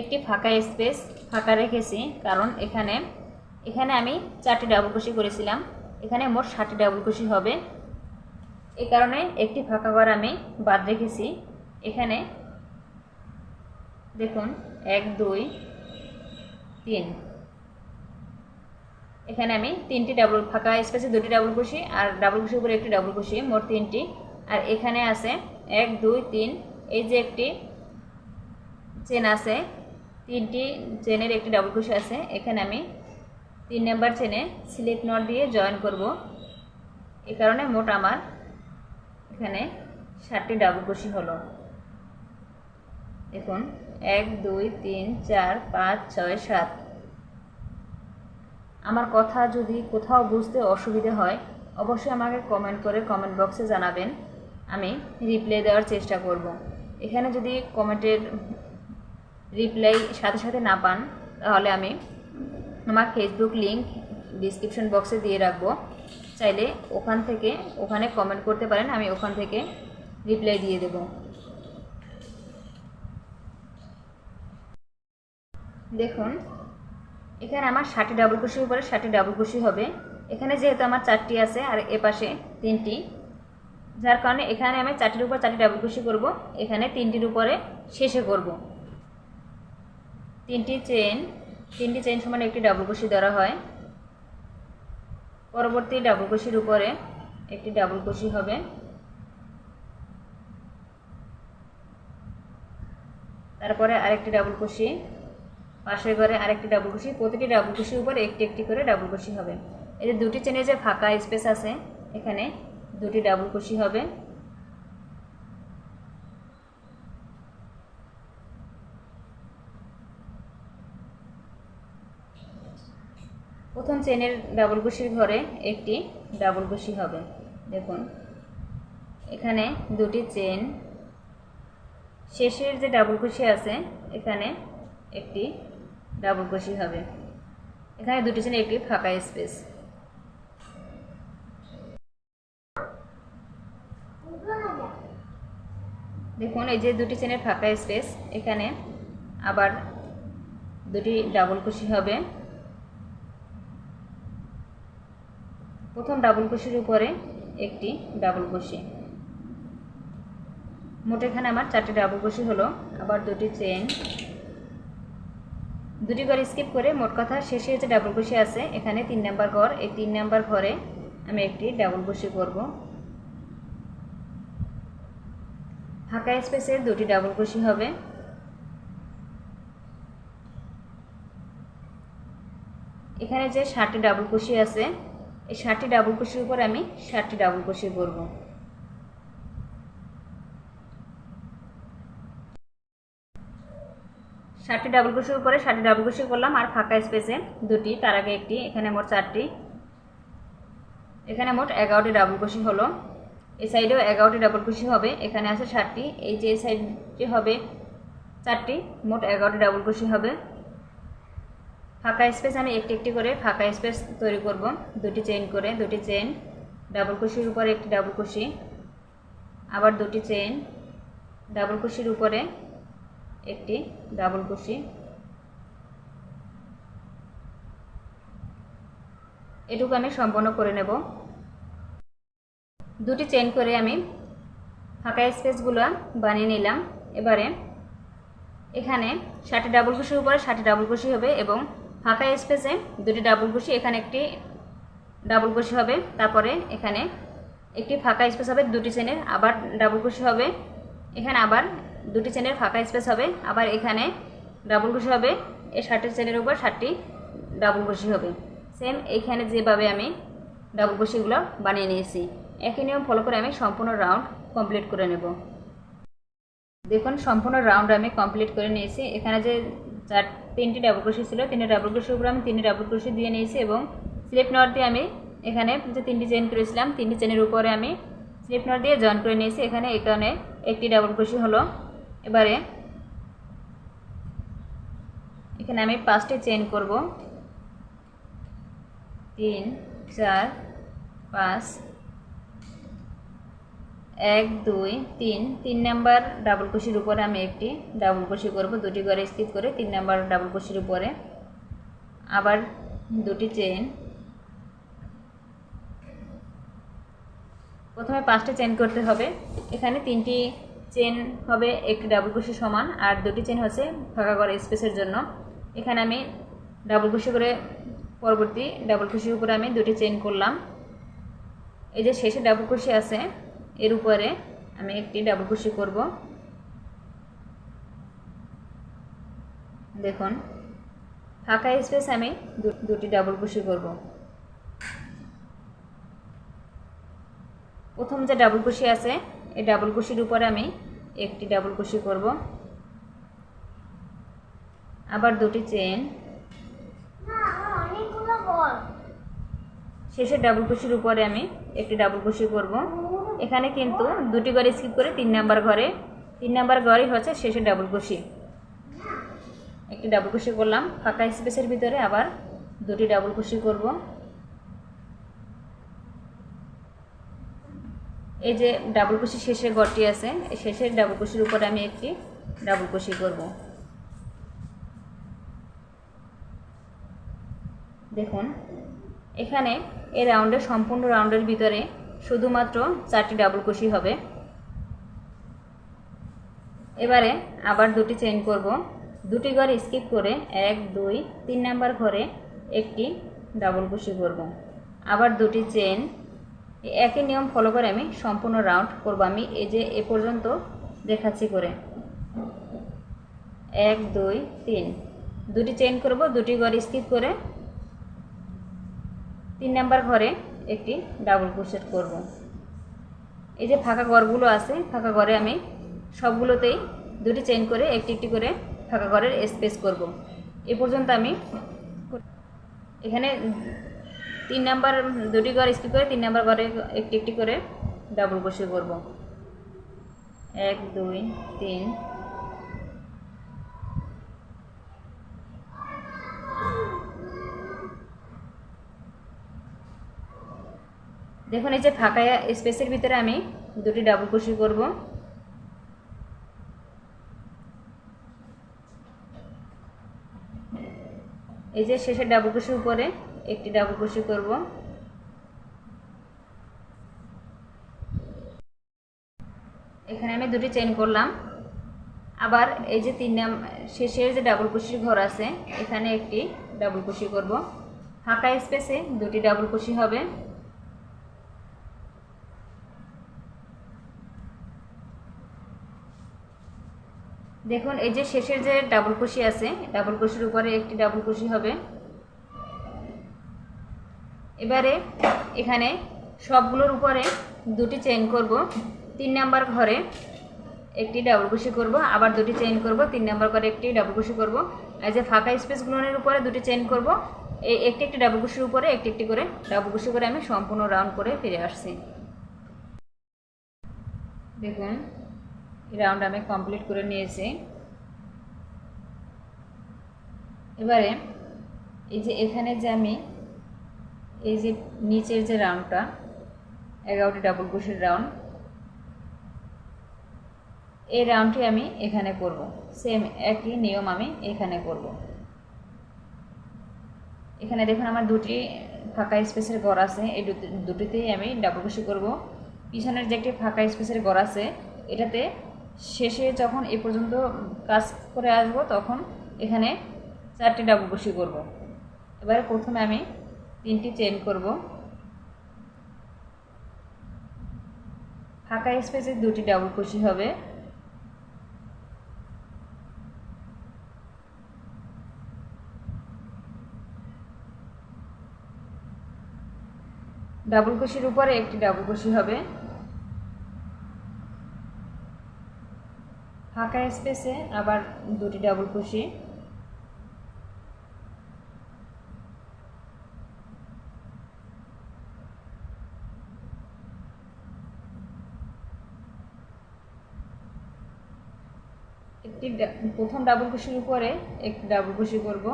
একটি ফাঁকা স্পেস ফাঁকা রেখেছি, কারণ এখানে আমি 4টি ডাবল কুশি করেছিলাম। এখানে মোট 7টি ডাবল কুশি হবে। এই কারণে একটি ফাঁকা ঘর আমি বাদ রেখেছি। এখানে দেখুন 1 2 3, এখানে আমি 3টি ডাবল ফাঁকা স্পেসে 2টি ডাবল কুশি আর ডাবল কুশির উপরে একটি ডাবল কুশি, মোট 3টি। আর এখানে আছে 1 2 3, এই যে একটি চেন আছে, 3টি চেনের একটি ডাবল কুশি আছে। এখানে আমি 3 নাম্বার চেনে স্লিপ নট দিয়ে জয়েন করব। এই কারণে মোট আমার এখানে 7টি ডাবল কুশি হলো। দেখুন 1 2 3 4 5 6 7। আমার কথা যদি কোথাও বুঝতে অসুবিধা হয় অবশ্যই আমাকে কমেন্ট করে কমেন্ট বক্সে জানাবেন, আমি রিপ্লাই দেওয়ার চেষ্টা করব। এখানে যদি কমেন্টের রিপ্লাই সাথে সাথে না পান তাহলে আমি আমার ফেসবুক লিংক ডিসক্রিপশন বক্সে দিয়ে রাখবো, চাইলে ওখানে কমেন্ট করতে পারেন, আমি ওখান থেকে রিপ্লাই দিয়ে দেব। দেখুন এখানে আমার 60টি ডাবল ক্রোশের উপরে 60টি ডাবল ক্রোশে হবে। এখানে যেহেতু আমার 4টি আছে আর এপাশে 3টি, যার কারণে এখানে আমি 4টির উপর 4টি ডাবল ক্রোশে করব, এখানে 3টির উপরে শেষে করব। 3টি চেইন সমান একটি ডাবল ক্রোশে ধরা হয়। পরবর্তী ডাবল ক্রোশের উপরে একটি ডাবল ক্রোশে হবে, তারপরে আরেকটি ডাবল ক্রোশে, পাশের ঘরে আরেকটি ডাবল ক্রোশে, প্রতিটি ডাবল ক্রোশের উপরে একটি একটি করে ডাবল ক্রোশে হবে। এই যে দুটি চেনের যে ফাঁকা স্পেস আছে এখানে দুটি ডাবল ক্রোশে হবে। প্রথম চেনের ডাবল ক্রোশের ঘরে একটি ডাবল ক্রোশে হবে। দেখুন এখানে দুটি চেন, শেষের যে ডাবল ক্রোশে আছে এখানে একটি ডাবল ক্রোশে হবে। এখানে দুটি চেনে একটি ফাঁকা স্পেস। দেখুন এই যে দুটি চেনের ফাঁকা স্পেস, এখানে আবার দুটি ডাবল ক্রোশে হবে। প্রথম ডাবল ক্রোশের উপরে একটি ডাবল ক্রোশে, মোট এখানে আমার 4টি ডাবল ক্রোশে হলো। আবার দুটি চেন, দুটি ঘর স্কিপ করে মোট কথা শেষে যে ডাবল ক্রোশে আছে এখানে 3 নাম্বার ঘর, এই 3 নাম্বার ঘরে আমি একটি ডাবল ক্রোশে করব। ফাঁকা স্পেসে দুটি ডাবল ক্রোশে হবে। এখানে যে 60টি ডাবল ক্রোশে আছে এই 60টি ডাবল ক্রোশের উপর আমি 60টি ডাবল ক্রোশে করব। ষাটটি ডাবল ক্রোশের উপরে 60টি ডাবল ক্রোশে করলাম আর ফাঁকা স্পেসে দুটি, তার আগে একটি, এখানে মোট 4টি, এখানে মোট 11টি ডাবল ক্রোশে হলো। এই সাইডেও 11টি ডাবল ক্রোশে হবে, এখানে আছে 60টি, এই যে সাইডটি হবে 4টি, মোট 11টি ডাবল ক্রোশে হবে। ফাঁকা স্পেস আমি একটি একটি করে ফাঁকা স্পেস তৈরি করব, দুটি চেইন করে, দুটি চেইন, ডাবল ক্রোশের উপরে একটি ডাবল ক্রোশে, আবার দুটি চেইন, ডাবল ক্রোশের উপরে একটি ডাবল ক্রোশে। এটুকু আমি সম্পন্ন করে নেব। দুটি চেইন করে আমি ফাঁকা স্পেসগুলো বানিয়ে নিলাম। এবারে এখানে 60টি ডাবল ক্রোশের উপরে 60টি ডাবল ক্রোশে হবে এবং ফাঁকা স্পেসে দুটি ডাবল ক্রোশে, এখানে একটি ডাবল ক্রোশে হবে, তারপরে এখানে একটি ফাঁকা স্পেস হবে, দুটি চেনের আবার ডাবল ক্রোশে হবে, এখানে আবার দুটি চেনের ফাঁকা স্পেস হবে, আবার এখানে ডাবল ক্রোশে হবে। এই 60টি চেনের উপর 60টি ডাবল ক্রোশে হবে। সেম এইখানে যেভাবে আমি ডাবল ক্রোশেগুলো বানিয়ে নিয়েছি একই নিয়ম ফলো করে আমি সম্পূর্ণ রাউন্ড কমপ্লিট করে নেব। দেখুন সম্পূর্ণ রাউন্ড আমি কমপ্লিট করে নিয়েছি। এখানে যে 3টি ডাবল ক্রোশে ছিল 3টি ডাবল ক্রোশের উপরে আমি 3টি ডাবল ক্রোশে দিয়ে নিয়েছি এবং স্লিপ নট দিয়ে আমি এখানে যে 3টি চেইন করেছিলাম 3টি চেনের উপরে আমি স্লিপ নট দিয়ে জয়েন করে নিয়েছি। এখানে একটি ডাবল ক্রোশে হলো। এবারে এখানে আমি 5টি চেইন করব, 3 4 5, 1 2 3, 3 নাম্বার ডাবল ক্রোশের উপরে আমি একটি ডাবল ক্রোশে করব, দুটি ঘরে স্কিপ করে 3 নাম্বার ডাবল ক্রোশের উপরে আবার দুটি চেইন। প্রথমে 5টি চেইন করতে হবে। এখানে 3টি চেইন হবে একটি ডাবল ক্রোশে সমান আর দুটি চেইন হচ্ছে ফাঁকা ঘর স্পেসের জন্য। এখানে আমি ডাবল ক্রোশে করে পরবর্তী ডাবল ক্রোশের উপরে আমি দুটি চেইন করলাম। এই যে শেষে ডাবল ক্রোশে আছে এর উপরে আমি একটি ডাবল ক্রোশে করব। দেখুন ফাঁকা স্পেস আমি দুটি ডাবল ক্রোশে করব। প্রথম যে ডাবল ক্রোশে আছে এই ডাবল ক্রোশের উপরে আমি একটি ডাবল ক্রোশে করব, আবার দুটি চেইন, শেষের ডাবল কুশির উপরে আমি একটি ডাবল কুশি করব। এখানে কিন্তু দুটি ঘর স্কিপ করে 3 নাম্বার ঘরে, 3 নাম্বার ঘরই হচ্ছে শেষের ডাবল কুশি। একটি ডাবল কুশি করলাম, ফাঁকা স্পেসের ভিতরে আবার দুটি ডাবল কুশি করব। এই যে ডাবল কুশি শেষের ঘরটি আছে, এই শেষের ডাবল কুশির উপরে আমি একটি ডাবল কুশি করব। দেখুন এখানে এই রাউন্ডের সম্পূর্ণ রাউন্ডের ভিতরে শুধুমাত্র 4টি ডাবল কুশি হবে। এবারে আবার দুটি চেইন করব, দুটি ঘর স্কিপ করে 1 2 3 নাম্বার ঘরে একটি ডাবল কুশি করব। আবার দুটি চেইন, একই নিয়ম ফলো করে আমি সম্পূর্ণ রাউন্ড করব। আমি এই যে এ পর্যন্ত দেখাচ্ছি করে 1 2 3 দুটি চেইন করব, দুটি ঘর স্কিপ করে 3 নাম্বার ঘরে একটি ডাবল ক্রোশেট করব। এই যে ফাঁকা ঘরগুলো আছে, ফাঁকা ঘরে আমি সবগুলোতেই দুটি চেইন করে একটি একটি করে ফাঁকা ঘরের স্পেস করব। এ পর্যন্ত আমি এখানে 3 নাম্বার দুটি ঘর স্কিপ করে 3 নাম্বার ঘরে একটি একটি করে ডাবল ক্রোশেট করব। 1 2 3 দেখুন এই যে ফাঁকা স্পেসের ভিতরে আমি দুটি ডাবল ক্রোশেট করব। এই যে শেষের ডাবল ক্রোশের উপরে একটি ডাবল ক্রোশেট করব। এখানে আমি দুটি চেইন করলাম। আবার এই যে শেষের যে ডাবল ক্রোশের ঘর আছে, এখানে একটি ডাবল ক্রোশেট করব। ফাঁকা স্পেসে দুটি ডাবল ক্রোশেট হবে। দেখুন এই যে শেষের যে ডাবল ক্রোশি আছে, ডাবল ক্রোশির উপরে একটি ডাবল ক্রোশি হবে। এবারে এখানে সবগুলোর উপরে দুটি চেইন করব। 3 নাম্বার ঘরে একটি ডাবল ক্রোশি করব, আবার দুটি চেইন করব, 3 নাম্বার ঘরে একটি ডাবল ক্রোশি করব। এই যে ফাঁকা স্পেসগুলোর উপরে দুটি চেইন করব, এই একটি একটি ডাবল ক্রোশির উপরে একটি একটি করে ডাবল ক্রোশি করে আমি সম্পূর্ণ রাউন্ড করে ফিরে আসছি। দেখুন এই রাউন্ড আমি কমপ্লিট করে নিয়েছি। এবারে এই যে এখানে যে আমি এই যে নিচের যে রাউন্ডটা 11টি ডাবল ক্রোশের রাউন্ড, এই রাউন্ডটি আমি এখানে করব। সেম একই নিয়ম আমি এখানে করব। এখানে দেখুন আমার দুটি ফাঁকা স্পেসের ঘর আছে, এই দুটিতেই আমি ডাবল ক্রোশেট করব। পিছনের যে একটি ফাঁকা স্পেসের ঘর আছে, এটাতে শেষে যখন এ পর্যন্ত কাজ করে আসব তখন এখানে 4টি ডাবল ক্রোশেট করব। এবারে প্রথমে আমি 3টি চেইন করব, ফাঁকা স্পেসে দুটি ডাবল ক্রোশেট হবে। ডাবল ক্রোশের উপরে একটি ডাবল ক্রোশেট হবে। ফাঁকা স্পেসে আবার দুটি ডাবল ক্রোশেট। একটি প্রথম ডাবল ক্রোশের উপরে একটি ডাবল ক্রোশেট করব।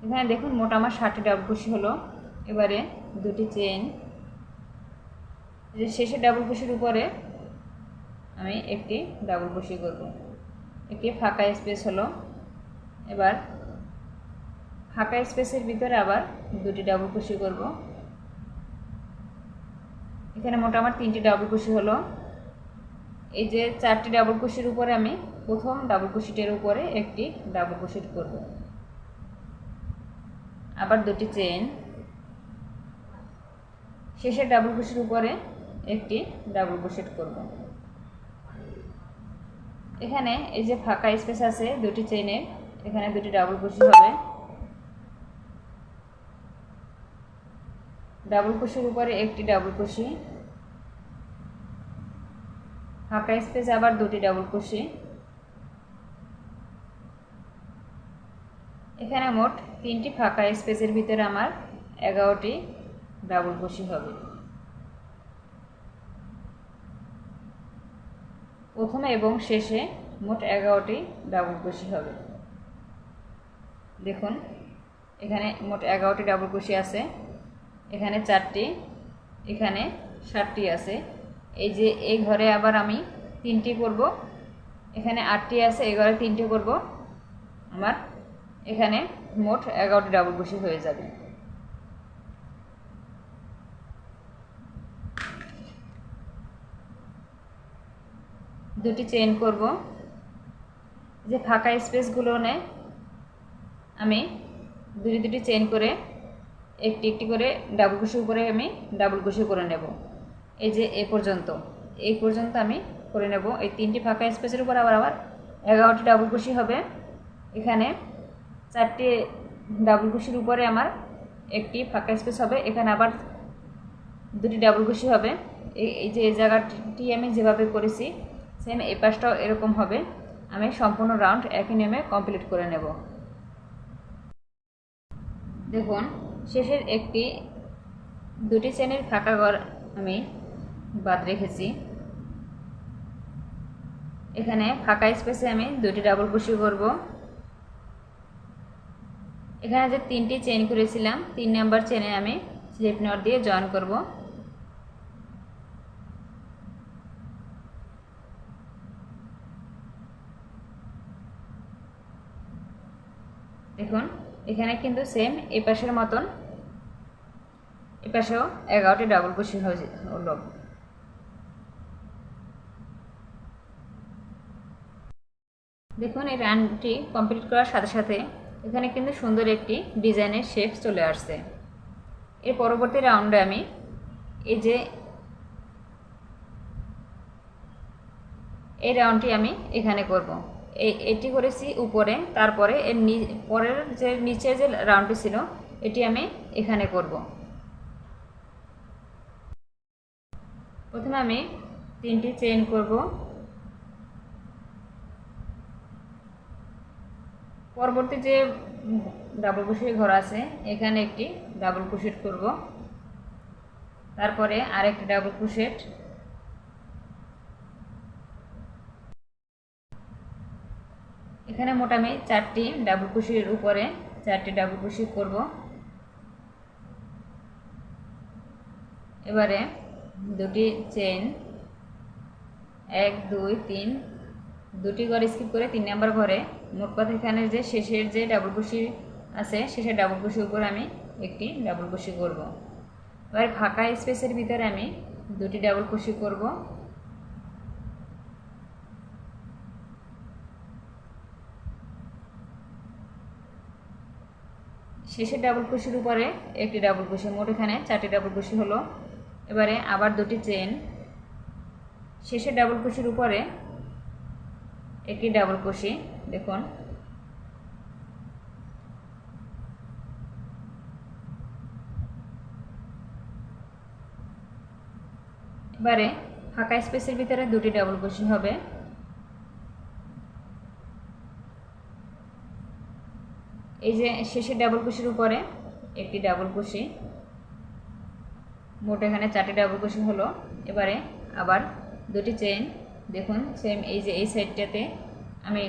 এখানে দেখুন মোট আমার 60টি ডাবল ক্রোশেট হলো। এবারে দুটি চেইন, শেষের ডাবল ক্রোশের উপরে আমি একটি ডাবল ক্রোশেট করব। একটি ফাঁকা স্পেস হলো। এবার ফাঁকা স্পেসের ভিতরে আবার দুটি ডাবল ক্রোশেট করব। এখানে মোট আমার 3টি ডাবল ক্রোশেট হলো। এই যে 4টি ডাবল ক্রোশের উপরে আমি প্রথম ডাবল ক্রোশেটের উপরে একটি ডাবল ক্রোশেট করব। আবার দুটি চেইন, শেষের ডাবল ক্রোশের উপরে একটি ডাবল ক্রোশেট করব। এখানে এই যে ফাঁকা স্পেস আছে দুটি চেইনের, এখানে দুটি ডাবল ক্রোশেট হবে। ডাবল ক্রোশের উপরে একটি ডাবল ক্রোশেট, ফাঁকা স্পেস আবার দুটি ডাবল ক্রোশেট। এখানে মোট 3টি ফাঁকা স্পেসের ভিতরে আমার 11টি ডাবল কুশি হবে। প্রথমে এবং শেষে মোট 11টি ডাবল কুশি হবে। দেখুন এখানে মোট 11টি ডাবল কুশি আছে, এখানে 4টি, এখানে 7টি আছে। এই যে এই ঘরে আবার আমি 3টি করব, এখানে 8টি আছে, এই ঘরে 3টি করব, আমার এখানে মোট 11টি ডাবল কুশি হয়ে যাবে। দুটি চেইন করব, যে ফাঁকা স্পেসগুলো আমি দুটি চেইন করে একটি একটি করে ডাবল কুশি উপরে আমি ডাবল কুশি করে নেব। এই যে এই পর্যন্ত আমি করে নেব। এই 3টি ফাঁকা স্পেসের উপর আবার 11টি ডাবল কুশি হবে। এখানে 4টি ডাবল কুশির উপরে আমার একটি ফাঁকা স্পেস হবে, এখানে আবার 2টি ডাবল কুশি হবে। এই যে এই জায়গাটি আমি যেভাবে করেছি সেম এই পাশটাও এরকম হবে। আমি সম্পূর্ণ রাউন্ড একই নিয়মে কমপ্লিট করে নেব। দেখুন শেষের দুটি চেনের ফাঁকা ঘর আমি বাদ রেখেছি। এখানে ফাঁকা স্পেসে আমি 2টি ডাবল কুশি করব। এখানে যে 3টি চেইন করেছিলাম 3 নাম্বার চেনে আমি স্লিপ নট দিয়ে জয়েন করব। দেখুন এখানে কিন্তু সেম এই পাশের মতন এই পাশেও 11টি ডাবল কুশি হলো। দেখুন এই রাউন্ডটি কমপ্লিট করার সাথে সাথে এখানে কিন্তু সুন্দর একটি ডিজাইনের শেপ চলে আসছে। এর পরবর্তী রাউন্ডে আমি এই রাউন্ডটি আমি এখানে করব। এটি করেছি উপরে, তারপরে এর পরের যে নিচে যে রাউন্ডটি ছিল এটি আমি এখানে করব। প্রথমে আমি 3টি চেইন করব, পরবর্তী যে ডাবল কুশির ঘর আছে এখানে একটি ডাবল কুশিট করব, তারপরে আরেকটি ডাবল কুশিট, এখানে মোট আমি 4টি ডাবল কুশির উপরে 4টি ডাবল কুশি করব। এবারে 2টি চেইন 1 2 3 2টি ঘর স্কিপ করে 3 নাম্বার ঘরে মোট কথা এখানে যে শেষের যে ডাবল কুশি আছে শেষের ডাবল কুশির উপর আমি একটি ডাবল কুশি করব। এবার ফাঁকা স্পেসের ভিতরে আমি 2টি ডাবল কুশি করব। শেষের ডাবল কুশির উপরে একটি ডাবল কুশি, মোট এখানে 4টি ডাবল কুশি হলো। এবারে আবার 2টি চেইন, শেষের ডাবল কুশির উপরে একটি ডাবল কুশি। দেখুন এবারে ফাঁকা স্পেসের ভিতরে 2টি ডাবল কুশি হবে। এই যে শেষের ডাবল কুশির উপরে একটি ডাবল কুশি, মোট এখানে 4টি ডাবল কুশি হলো। এবারে আবার 2টি চেইন, দেখুন সেম এই যে এই সাইডটাতে আমি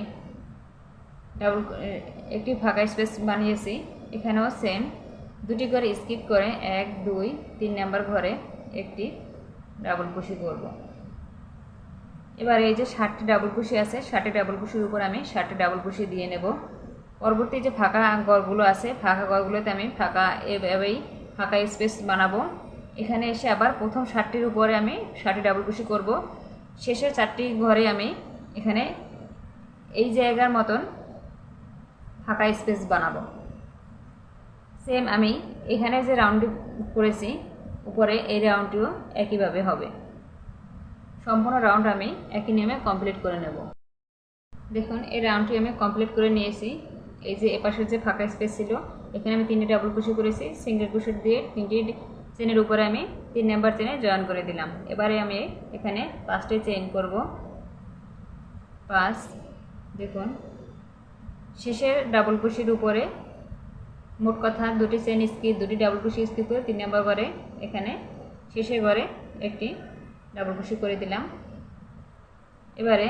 একটি ফাঁকা স্পেস বানিয়েছি, এখানেও সেম 2টি করে স্কিপ করে 1 2 3 নাম্বার ঘরে একটি ডাবল কুশি করব। এবার এই যে 7টি ডাবল কুশি আছে 7টি ডাবল কুশির উপর আমি 7টি ডাবল কুশি দিয়ে নেব। পরবর্তী যে ফাঁকা ঘরগুলো আছে ফাঁকা ঘরগুলোতে আমি এভাবেই ফাঁকা স্পেস বানাবো। এখানে এসে আবার প্রথম 7টির উপরে আমি 7টি ডাবল কুশি করব। শেষের 4টি ঘরে আমি এখানে এই জায়গার মতন ফাঁকা স্পেস বানাবো। সেম আমি এখানে যে রাউন্ডটি করেছি উপরে এই রাউন্ডটিও একইভাবে হবে। সম্পূর্ণ রাউন্ড আমি একই নিয়মে কমপ্লিট করে নেব। দেখুন এই রাউন্ডটি আমি কমপ্লিট করে নিয়েছি। এই যে এপাশের যে ফাঁকা স্পেস ছিল এখানে আমি 3টি ডাবল কুশি করেছি, সিঙ্গেল কুশি দিয়ে 3টি চেনের উপরে আমি 3 নাম্বার চেনে জয়েন করে দিলাম। এবারে আমি এখানে 5টি চেইন করব, 5। দেখুন শেষের ডাবল কুশির উপরে মোট কথা দুটি চেন স্কিপ, দুটি ডাবল কুশি স্কিপ করে 3 নম্বর ঘরে এখানে শেষের ঘরে একটি ডাবল কুশি করে দিলাম। এবারে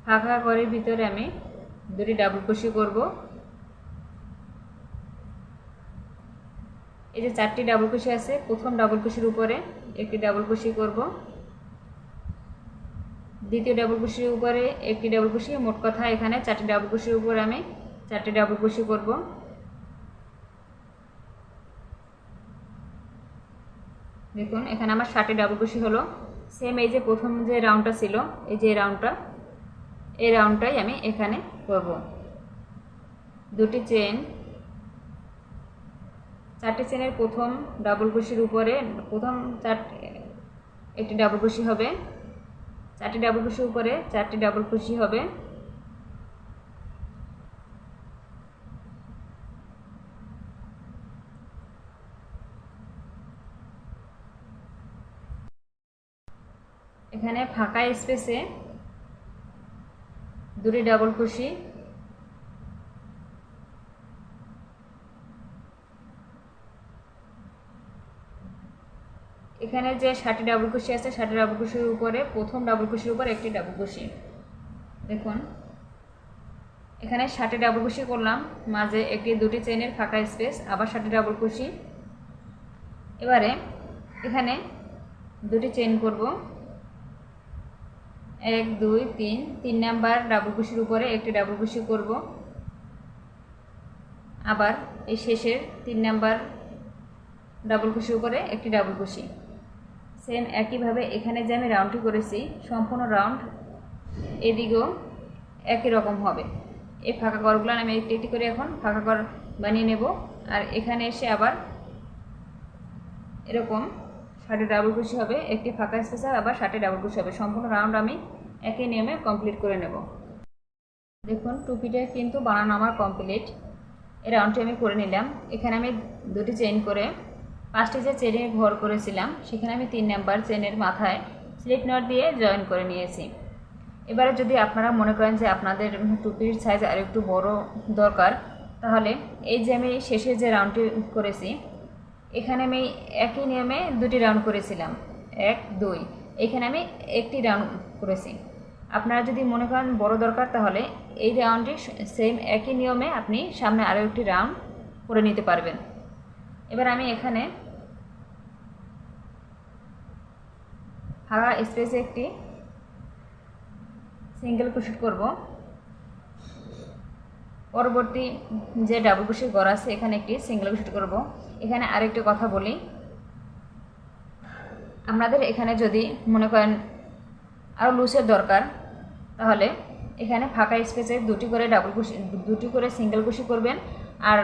ফাঁকা ঘরের ভিতরে আমি দুটি ডাবল কুশি করব। এই যে 4টি ডাবল কুশি আছে, প্রথম ডাবল কুশির উপরে একটি ডাবল কুশি করব, দ্বিতীয় ডাবল কুশির উপরে একটি ডাবল কুশি। মোট কথা এখানে 4টি ডাবল কুশির উপরে আমি 4টি ডাবল কুশি করব। দেখুন এখানে আমার 7টি ডাবল কুশি হলো। সেম এই যে প্রথম যে রাউন্ডটা ছিল, এই যে এই রাউন্ডটাই আমি এখানে করব। দুটি চেন, 4টি চেনের প্রথম ডাবল কুশির উপরে প্রথম একটি ডাবল কুশি হবে, 4টি ডাবল কুশির উপরে 4টি ডাবল কুশি হবে। এখানে ফাঁকা স্পেসে দুটি ডাবল কুশি, এখানে যে 7টি ডাবল কুশি আছে 7টি ডাবল কুশির উপরে প্রথম ডাবল কুশির উপর একটি ডাবল কুশি। দেখুন এখানে 7টি ডাবল কুশি করলাম, মাঝে একটি দুটি চেনের ফাঁকা স্পেস, আবার 7টি ডাবল কুশি। এবারে এখানে দুটি চেন করব, 1 2 3, 3 নাম্বার ডাবল কুশির উপরে একটি ডাবল কুশি করব, আবার এই শেষের 3 নাম্বার ডাবল কুশির উপরে একটি ডাবল কুশি। সেম একইভাবে এখানে যে আমি রাউন্ডটি করেছি সম্পূর্ণ রাউন্ড এদিকেও একই রকম হবে। এই ফাঁকা ঘরগুলো আমি একটি একটি করে এখন ফাঁকা ঘর বানিয়ে নেব। আর এখানে এসে আবার এরকম 7টি ডাবল কুশি হবে, একটি ফাঁকা স্পেস আবার 7টি ডাবল কুশি হবে। সম্পূর্ণ রাউন্ড আমি একই নিয়মে কমপ্লিট করে নেব। দেখুন টুপিটা কিন্তু বানানো আমার কমপ্লিট। এই রাউন্ডটি আমি করে নিলাম। এখানে আমি দুটি চেইন করে 5টি যে চেনের ঘর করেছিলাম সেখানে আমি 3 নাম্বার চেনের মাথায় স্লিপ নট দিয়ে জয়েন করে নিয়েছি। এবারে যদি আপনারা মনে করেন যে আপনাদের টুপির সাইজ আর একটু বড় দরকার, তাহলে এই যে আমি শেষে যে রাউন্ডটি করেছি এখানে আমি একই নিয়মে দুটি রাউন্ড করেছিলাম, 1 2, এখানে আমি একটি রাউন্ড করেছি। আপনারা যদি মনে করেন বড় দরকার তাহলে এই রাউন্ডটি সেম একই নিয়মে আপনি সামনে আরও একটি রাউন্ড করে নিতে পারবেন। এবার আমি এখানে ফাঁকা স্পেসে একটি সিঙ্গেল ক্রোশেট করব। পরবর্তী যে ডাবল ক্রোশেট ঘর আছে এখানে একটি সিঙ্গেল ক্রোশেট করব। এখানে আরেকটি কথা বলি, আপনাদের এখানে যদি মনে করেন আরও লুজের দরকার তাহলে এখানে ফাঁকা স্পেসে দুটি করে ডাবল ক্রোশেট, দুটি করে সিঙ্গেল ক্রোশেট করবেন। আর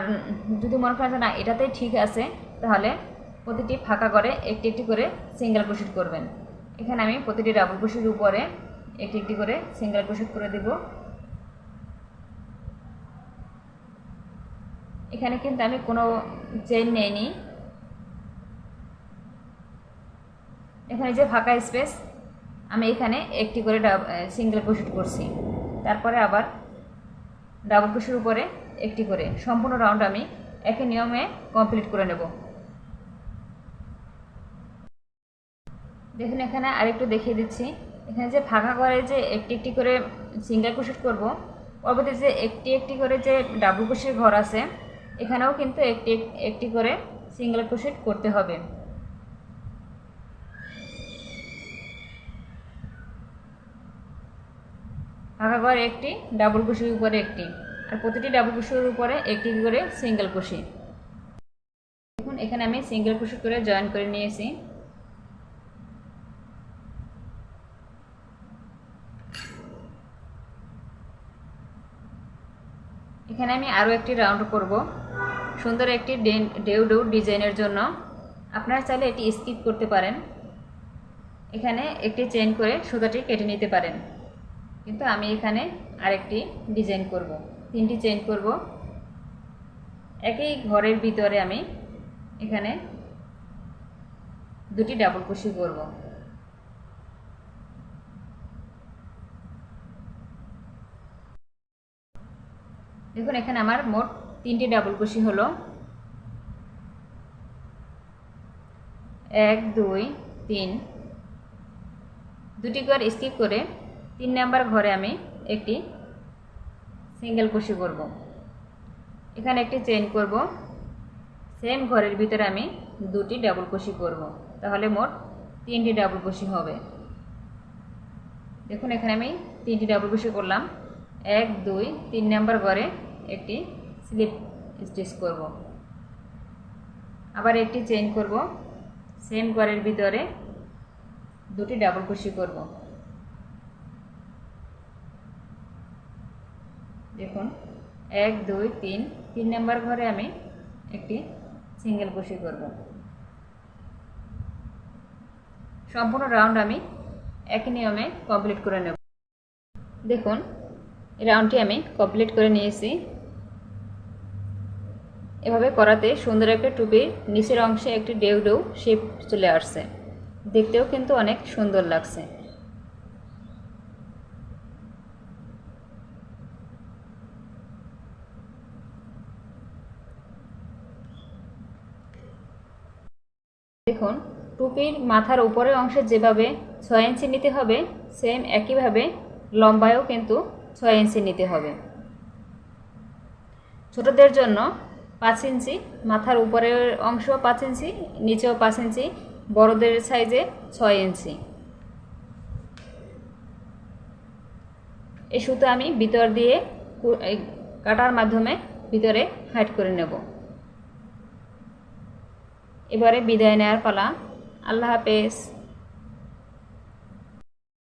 যদি মনে করেন যে না এটাতেই ঠিক আছে তাহলে প্রতিটি ফাঁকা ঘরে একটি একটি করে সিঙ্গেল ক্রোশেট করবেন। এখানে আমি প্রতিটি ডাবল ক্রোশেটের উপরে একটি একটি করে সিঙ্গেল ক্রোশেট করে দেব। এখানে কিন্তু আমি কোনো চেইন নেইনি। এখানে যে ফাঁকা স্পেস আমি এখানে একটি করে সিঙ্গেল ক্রোশেট করছি, তারপরে আবার ডাবল ক্রোশেটের উপরে একটি করে সম্পূর্ণ রাউন্ড আমি একই নিয়মে কমপ্লিট করে নেব। দেখুন এখানে আরেকটু দেখিয়ে দিচ্ছি, এখানে যে ফাঁকা ঘরে যে একটি একটি করে সিঙ্গেল ক্রোশেট করব, পরবর্তী যে একটি একটি করে যে ডাবল ক্রোশেট ঘর আছে এখানেও কিন্তু একটি একটি করে সিঙ্গেল ক্রোশেট করতে হবে। ফাঁকা ঘর একটি, ডাবল ক্রোশের উপরে একটি, আর প্রতিটি ডাবল ক্রোশের উপরে একটি করে সিঙ্গেল ক্রোশেট। দেখুন এখানে আমি সিঙ্গেল ক্রোশেট করে জয়েন করে নিয়েছি। এখানে আমি আরও একটি রাউন্ড করব সুন্দর একটি ডেউ ডিজাইনের জন্য। আপনারা চাইলে এটি স্কিপ করতে পারেন, এখানে একটি চেইন করে সুতাটি কেটে নিতে পারেন, কিন্তু আমি এখানে আরেকটি ডিজাইন করব, 3টি চেইন করব। একই ঘরের ভিতরে আমি এখানে দুটি ডাবল ক্রোশেট করব। দেখুন এখানে আমার মোট 3টি ডাবল কুশি হলো। 1 2 3, দুটি ঘর স্কিপ করে 3 নাম্বার ঘরে আমি একটি সিঙ্গেল কুশি করব। এখানে একটি চেইন করব, সেম ঘরের ভিতরে আমি দুটি ডাবল কুশি করব, তাহলে মোট 3টি ডাবল কুশি হবে। দেখুন এখানে আমি 3টি ডাবল কুশি করলাম। 1 2 3 নাম্বার ঘরে একটি স্লিপ স্টিচ করব, আবার একটি চেইন করব, সেম ঘরের ভিতরে দুটি ডাবল কুশি করব। দেখুন 1 2 3, 3 নাম্বার ঘরে আমি একটি সিঙ্গেল কুশি করব। সম্পূর্ণ রাউন্ড আমি একই নিয়মে কমপ্লিট করে নেব। দেখুন এই রাউন্ডটি আমি কমপ্লিট করে নিয়েছি। এভাবে করাতে সুন্দর একটা টুপির নিচের অংশে একটি ডেউ ডেউ শেপ চলে আসছে, দেখতেও কিন্তু অনেক সুন্দর লাগছে। দেখুন টুপির মাথার উপরের অংশে যেভাবে 6 ইঞ্চি নিতে হবে, সেম একইভাবে লম্বায়ও কিন্তু 6 ইঞ্চি নিতে হবে। ছোটদের জন্য 5 ইঞ্চি, মাথার উপরের অংশ 5 ইঞ্চি, নিচেও 5 ইঞ্চি, বড়দের সাইজে 6 ইঞ্চি। এই সুতো আমি ভিতর দিয়ে কাটার মাধ্যমে ভিতরে হাইড করে নেব। এবারে বিদায় নেওয়ার পালা। আল্লাহ হাফেজ।